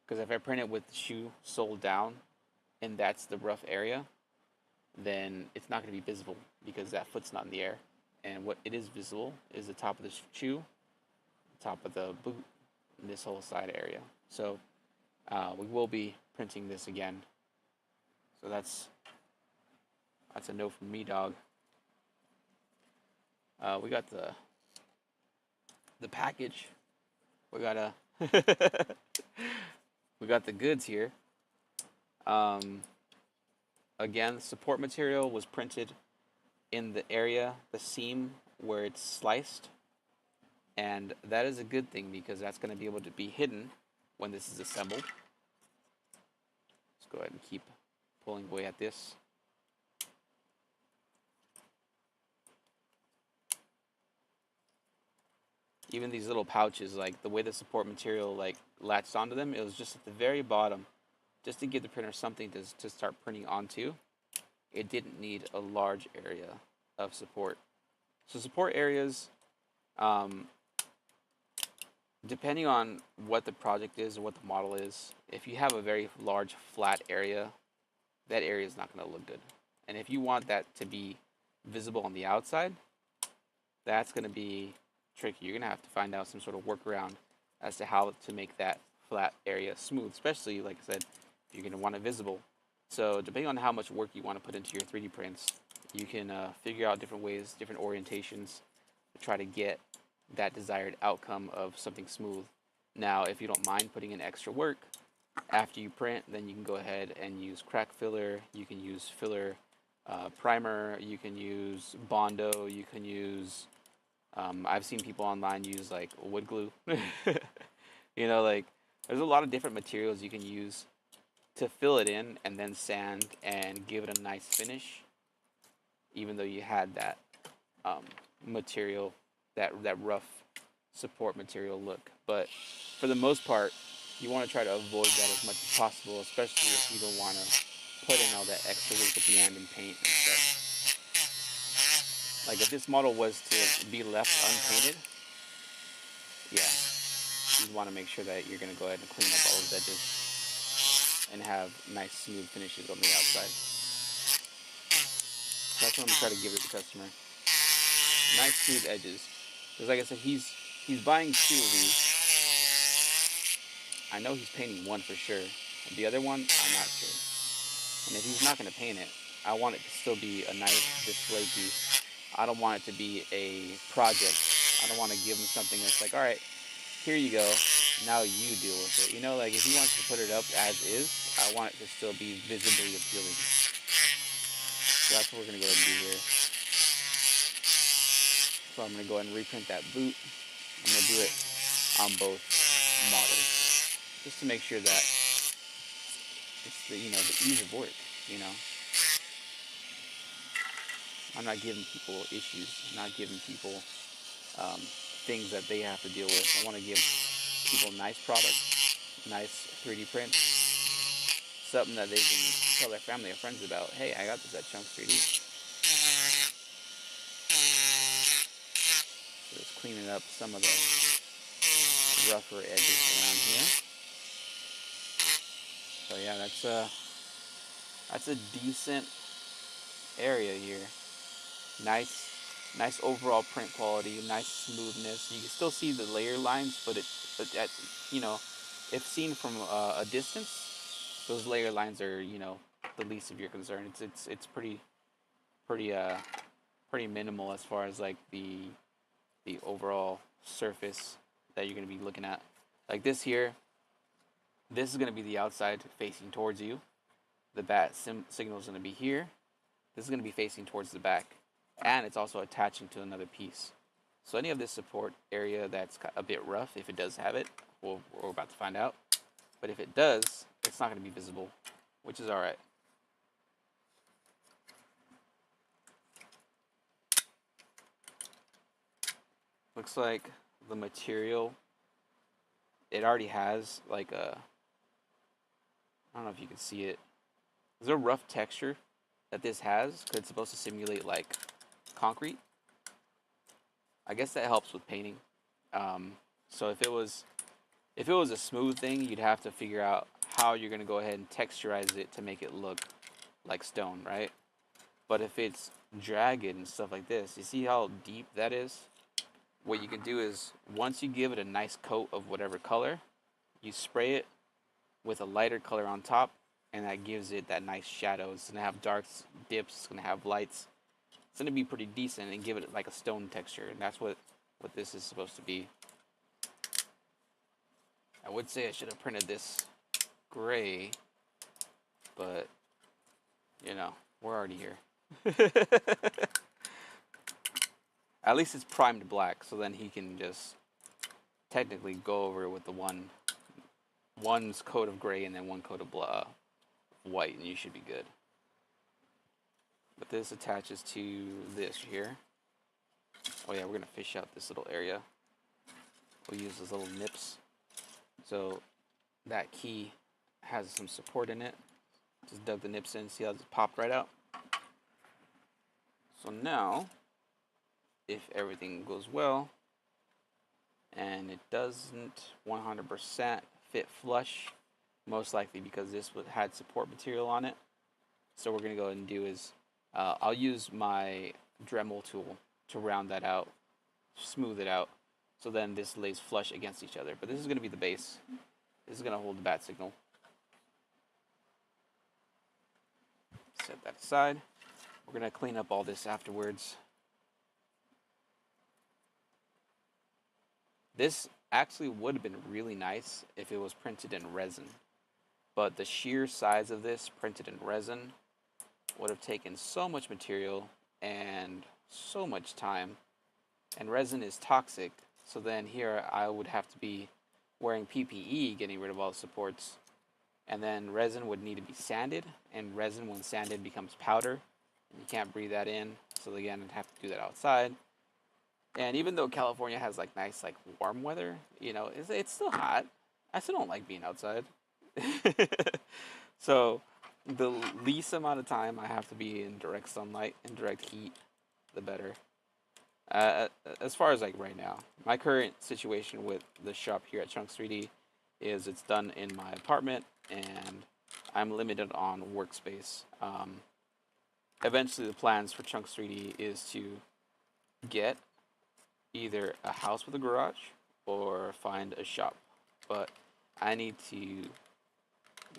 Because if I print it with the shoe sole down, and that's the rough area, then it's not going to be visible because that foot's not in the air. And what it is visible is the top of the shoe, the top of the boot, and this whole side area. So we will be printing this again. So that's a no from me, dog. We got the package. We got we got the goods here. Again, support material was printed in the area, the seam where it's sliced, and that is a good thing because that's going to be able to be hidden when this is assembled. Let's go ahead and keep pulling away at this. Even these little pouches, like the way the support material like latched onto them, it was just at the very bottom, just to give the printer something to start printing onto. It didn't need a large area of support. So support areas, depending on what the project is or what the model is, if you have a very large flat area, that area is not going to look good. And if you want that to be visible on the outside, that's going to be tricky. You're going to have to find out some sort of workaround as to how to make that flat area smooth, especially, like I said, if you're going to want it visible. So depending on how much work you want to put into your 3D prints, you can figure out different ways, different orientations to try to get that desired outcome of something smooth. Now, if you don't mind putting in extra work after you print, then you can go ahead and use crack filler. You can use filler primer. You can use Bondo. You can use I've seen people online use like wood glue. You know, like there's a lot of different materials you can use to fill it in and then sand and give it a nice finish, even though you had that material, that rough support material look. But for the most part, you want to try to avoid that as much as possible, especially if you don't want to put in all that extra work at the end and paint and stuff. Like if this model was to be left unpainted, yeah, you'd want to make sure that you're going to go ahead and clean up all those edges and have nice smooth finishes on the outside. So that's what I'm going to try to give it to the customer. Nice smooth edges. Because like I said, he's buying 2 of these. I know he's painting one for sure. The other one, I'm not sure. And if he's not going to paint it, I want it to still be a nice display piece. I don't want it to be a project. I don't want to give him something that's like, all right, here you go. Now you deal with it. You know, like if he wants to put it up as is, I want it to still be visibly appealing. So that's what we're going to go ahead and do here. So I'm going to go ahead and reprint that boot. I'm going to do it on both models, just to make sure that it's the, you know, the ease of work, you know. I'm not giving people issues. I'm not giving people things that they have to deal with. I want to give people nice products, nice 3D prints, something that they can tell their family or friends about. Hey, I got this at Chunks 3D. So just cleaning up some of the rougher edges around here. So yeah, that's a decent area here. Nice overall print quality, nice smoothness. You can still see the layer lines, but at, you know, if seen from a distance, those layer lines are, you know, the least of your concern. It's pretty minimal as far as like the overall surface that you're gonna be looking at. Like this here, this is gonna be the outside facing towards you. The bat signal is gonna be here. This is gonna be facing towards the back, and it's also attaching to another piece. So any of this support area that's a bit rough, if it does have it, we're about to find out. But if it does, it's not going to be visible, which is all right. Looks like the material, it already has like a, I don't know if you can see it. There's a rough texture that this has, because it's supposed to simulate like concrete. I guess that helps with painting. So if it was a smooth thing, you'd have to figure out how you're gonna go ahead and texturize it to make it look like stone, right? But if it's jagged and stuff like this, you see how deep that is? What you can do is, once you give it a nice coat of whatever color, you spray it with a lighter color on top, and that gives it that nice shadow. It's gonna have darks, dips, it's gonna have lights. It's gonna be pretty decent and give it like a stone texture, and that's what this is supposed to be. I would say I should have printed this gray, but you know, we're already here. At least it's primed black, so then he can just technically go over it with the one's coat of gray and then one coat of white, and you should be good. But this attaches to this here. Oh yeah, we're gonna fish out this little area. We'll use those little nips. So that key has some support in it. Just dug the nips in, see how it popped right out? So now, if everything goes well, and it doesn't 100% fit flush, most likely because this had support material on it. So what we're gonna go ahead and do is, I'll use my Dremel tool to round that out, smooth it out, so then this lays flush against each other. But this is gonna be the base. This is gonna hold the bat signal. Set that aside. We're gonna clean up all this afterwards. This actually would have been really nice if it was printed in resin, but the sheer size of this printed in resin would have taken so much material and so much time, and resin is toxic, so then here I would have to be wearing PPE, getting rid of all the supports, and then resin would need to be sanded, and resin when sanded becomes powder, and you can't breathe that in. So again, I'd have to do that outside. And even though California has like nice like warm weather, it's still hot. I still don't like being outside. So the least amount of time I have to be in direct sunlight and direct heat, the better. As far as like right now, my current situation with the shop here at Chunks 3D is it's done in my apartment and I'm limited on workspace. Eventually, the plans for Chunks 3D is to get either a house with a garage or find a shop. But I need to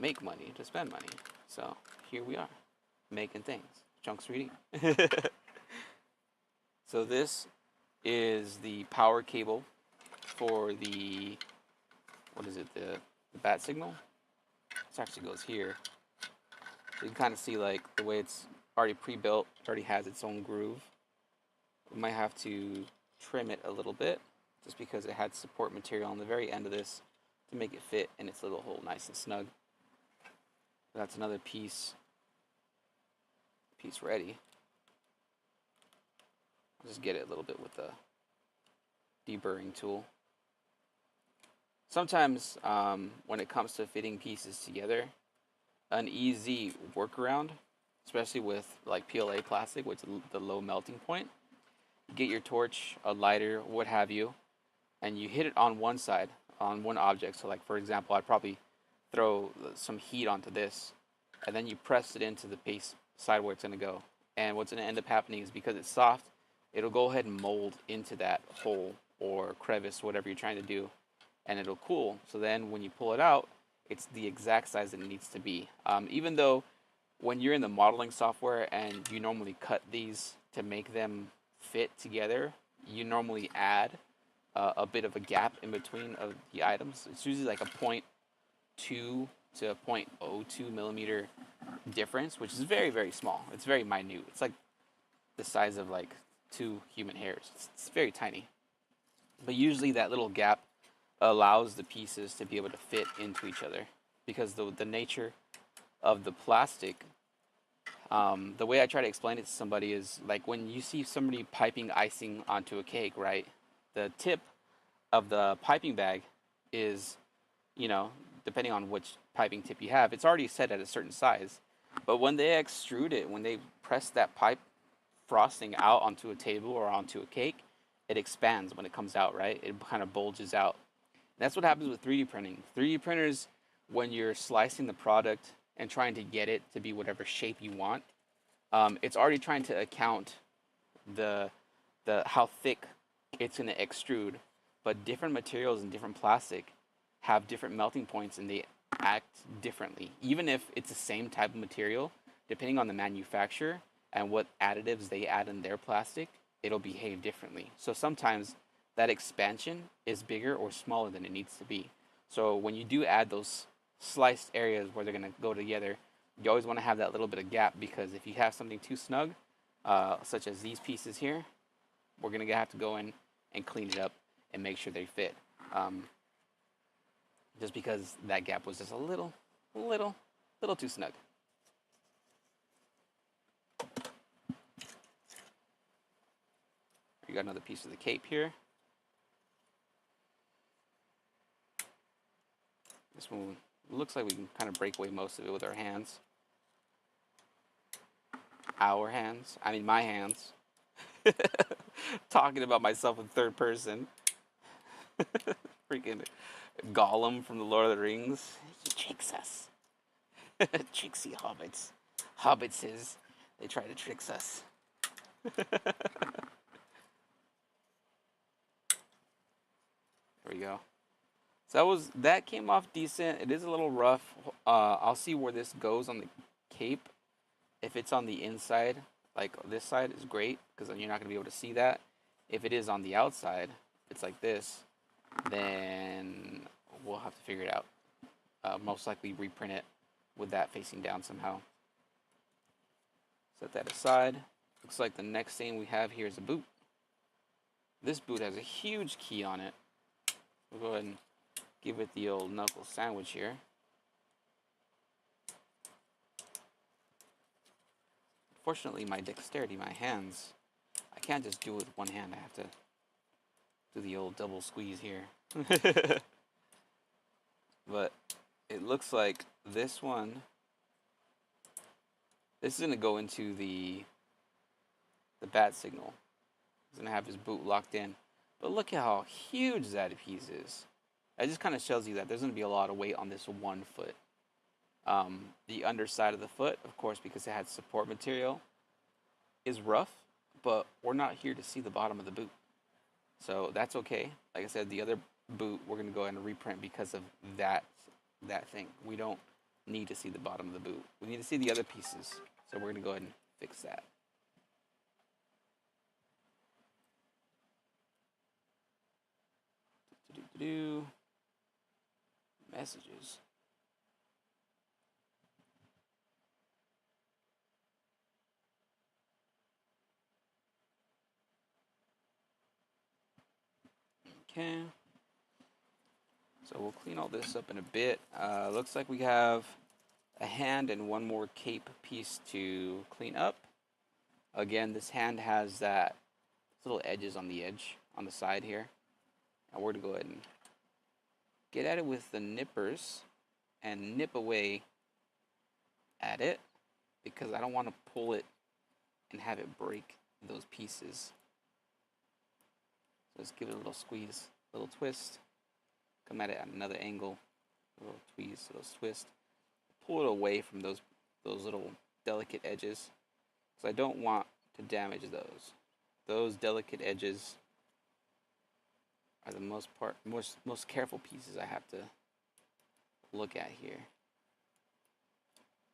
make money to spend money. So here we are, making things. Chunks 3D. So this is the power cable for the, what is it, the bat signal? This actually goes here. So you can kind of see like the way it's already pre-built, already has its own groove. We might have to trim it a little bit just because it had support material on the very end of this to make it fit in its little hole nice and snug. That's another piece ready. I'll just get it a little bit with the deburring tool. Sometimes when it comes to fitting pieces together, an easy workaround, especially with like PLA plastic, which is the low melting point, you get your torch, a lighter, what have you, and you hit it on one side, on one object. So like for example, I'd probably throw some heat onto this, and then you press it into the base side where it's going to go. And what's going to end up happening is because it's soft, it'll go ahead and mold into that hole or crevice, whatever you're trying to do, and it'll cool. So then when you pull it out, it's the exact size that it needs to be. Even though when you're in the modeling software and you normally cut these to make them fit together, you normally add a bit of a gap in between of the items. It's usually like a 0.2 to a 0.02 millimeter difference, which is very, very small. It's very minute. It's like the size of like 2 human hairs. It's very tiny. But usually that little gap allows the pieces to be able to fit into each other because the nature of the plastic, the way I try to explain it to somebody is like when you see somebody piping icing onto a cake, right? The tip of the piping bag is, depending on which piping tip you have, it's already set at a certain size. But when they extrude it, when they press that pipe frosting out onto a table or onto a cake, it expands when it comes out, right? It kind of bulges out. That's what happens with 3D printing. 3D printers, when you're slicing the product and trying to get it to be whatever shape you want, it's already trying to account the how thick it's going to extrude. But different materials and different plastic have different melting points and they act differently. Even if it's the same type of material, depending on the manufacturer and what additives they add in their plastic, it'll behave differently. So sometimes that expansion is bigger or smaller than it needs to be. So when you do add those sliced areas where they're going to go together, you always want to have that little bit of gap because if you have something too snug, such as these pieces here, we're going to have to go in and clean it up and make sure they fit. Just because that gap was just a little too snug. We got another piece of the cape here. This one looks like we can kind of break away most of it with our hands. Our hands. I mean, my hands. Talking about myself in third person. Freaking Gollum from the Lord of the Rings. He tricks us. Tricksy hobbits. Hobbitses. They try to trick us. There we go. So that came off decent. It is a little rough. I'll see where this goes on the cape. If it's on the inside, like this side is great because then you're not going to be able to see that. If it is on the outside, it's like this, then we'll have to figure it out. Most likely reprint it with that facing down somehow. Set that aside. Looks like the next thing we have here is a boot. This boot has a huge key on it. We'll go ahead and give it the old knuckle sandwich here. Fortunately, my dexterity, my hands, I can't just do it with one hand. I have to do the old double squeeze here. But it looks like this one, this is going to go into the bat signal. He's going to have his boot locked in. But look at how huge that piece is. It just kind of shows you that there's going to be a lot of weight on this one foot. The underside of the foot, of course, because it had support material, is rough, but we're not here to see the bottom of the boot. So that's okay. Like I said, the other boot we're going to go ahead and reprint because of that thing. We don't need to see the bottom of the boot. We need to see the other pieces. So we're going to go ahead and fix that. Messages. Okay. So we'll clean all this up in a bit. Looks like we have a hand and one more cape piece to clean up. Again, this hand has that little edges on the edge, on the side here. And we're going to go ahead and get at it with the nippers and nip away at it because I don't want to pull it and have it break those pieces. So let's give it a little squeeze, a little twist. Come at it at another angle, a little tweeze, a little twist. Pull it away from those little delicate edges, because I don't want to damage those. Those delicate edges are the most careful pieces I have to look at here.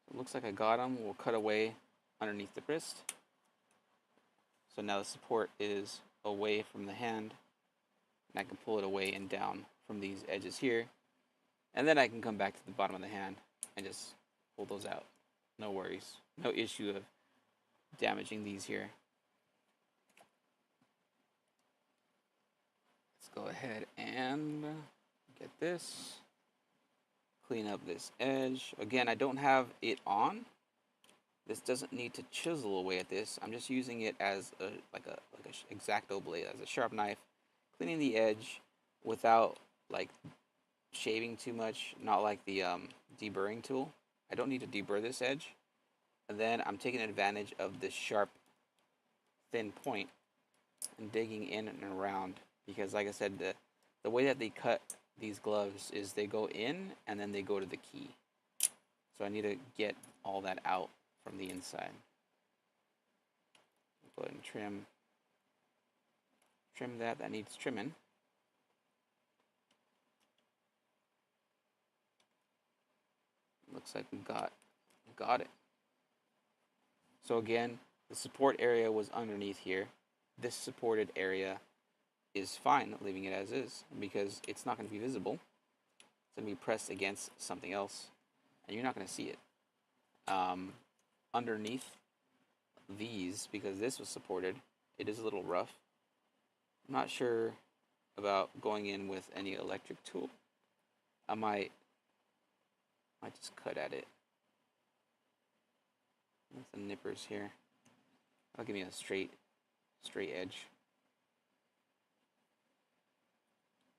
It looks like I got them. We'll cut away underneath the wrist. So now the support is away from the hand, and I can pull it away and down from these edges here, and then I can come back to the bottom of the hand and just pull those out. No worries. No issue of damaging these here. Let's go ahead and get this. Clean up this edge. Again, I don't have it on. This doesn't need to chisel away at this. I'm just using it as a X-Acto blade, as a sharp knife, cleaning the edge without like shaving too much, not like the deburring tool. I don't need to deburr this edge. And then I'm taking advantage of this sharp, thin point and digging in and around, because like I said, the way that they cut these gloves is they go in and then they go to the key. So I need to get all that out from the inside. Go ahead and trim that needs trimming. Looks like we got it. So again, the support area was underneath here. This supported area is fine, leaving it as is, because it's not going to be visible. It's going to be pressed against something else, and you're not going to see it. Underneath these, because this was supported, it is a little rough. I'm not sure about going in with any electric tool. I might just cut at it with the nippers here. That'll give me a straight edge.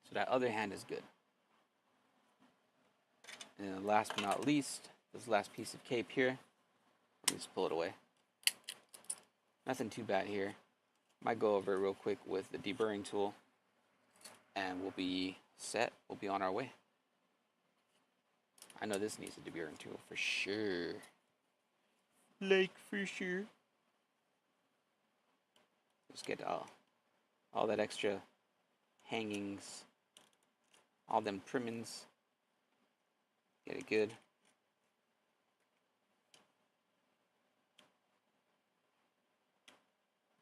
So that other hand is good. And then last but not least, this last piece of cape here. Let me just pull it away. Nothing too bad here. Might go over it real quick with the deburring tool, and we'll be set. We'll be on our way. I know this needs a deburring tool for sure. Like for sure. Just get all that extra hangings, all them trimmings. Get it good.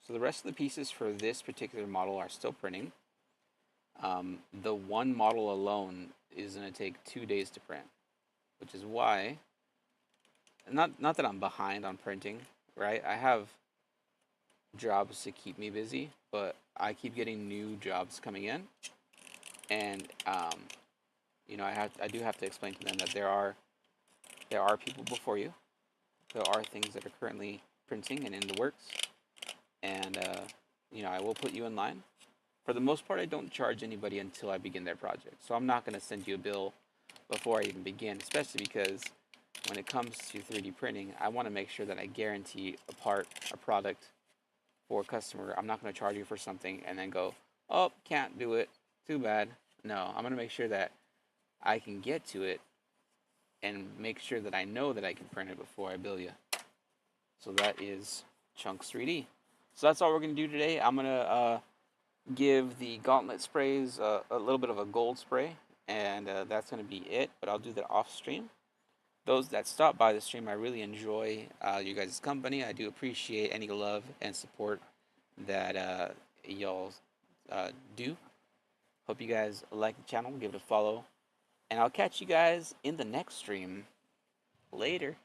So the rest of the pieces for this particular model are still printing. The one model alone is going to take 2 days to print, which is why, not that I'm behind on printing, right? I have jobs to keep me busy, but I keep getting new jobs coming in, and you know, I do have to explain to them that there are people before you. There are things that are currently printing and in the works, and I will put you in line. For the most part, I don't charge anybody until I begin their project, so I'm not going to send you a bill before I even begin, especially because when it comes to 3D printing, I want to make sure that I guarantee a product for a customer. I'm not going to charge you for something and then go, oh, can't do it, too bad. No, I'm going to make sure that I can get to it and make sure that I know that I can print it before I bill you. So that is Chunks 3D. So that's all we're going to do today. I'm going to give the gauntlet sprays a little bit of a gold spray, and that's going to be it, but I'll do that off stream. Those that stop by the stream, I really enjoy you guys' company. I do appreciate any love and support that y'all do. Hope you guys like the channel, give it a follow, and I'll catch you guys in the next stream. Later.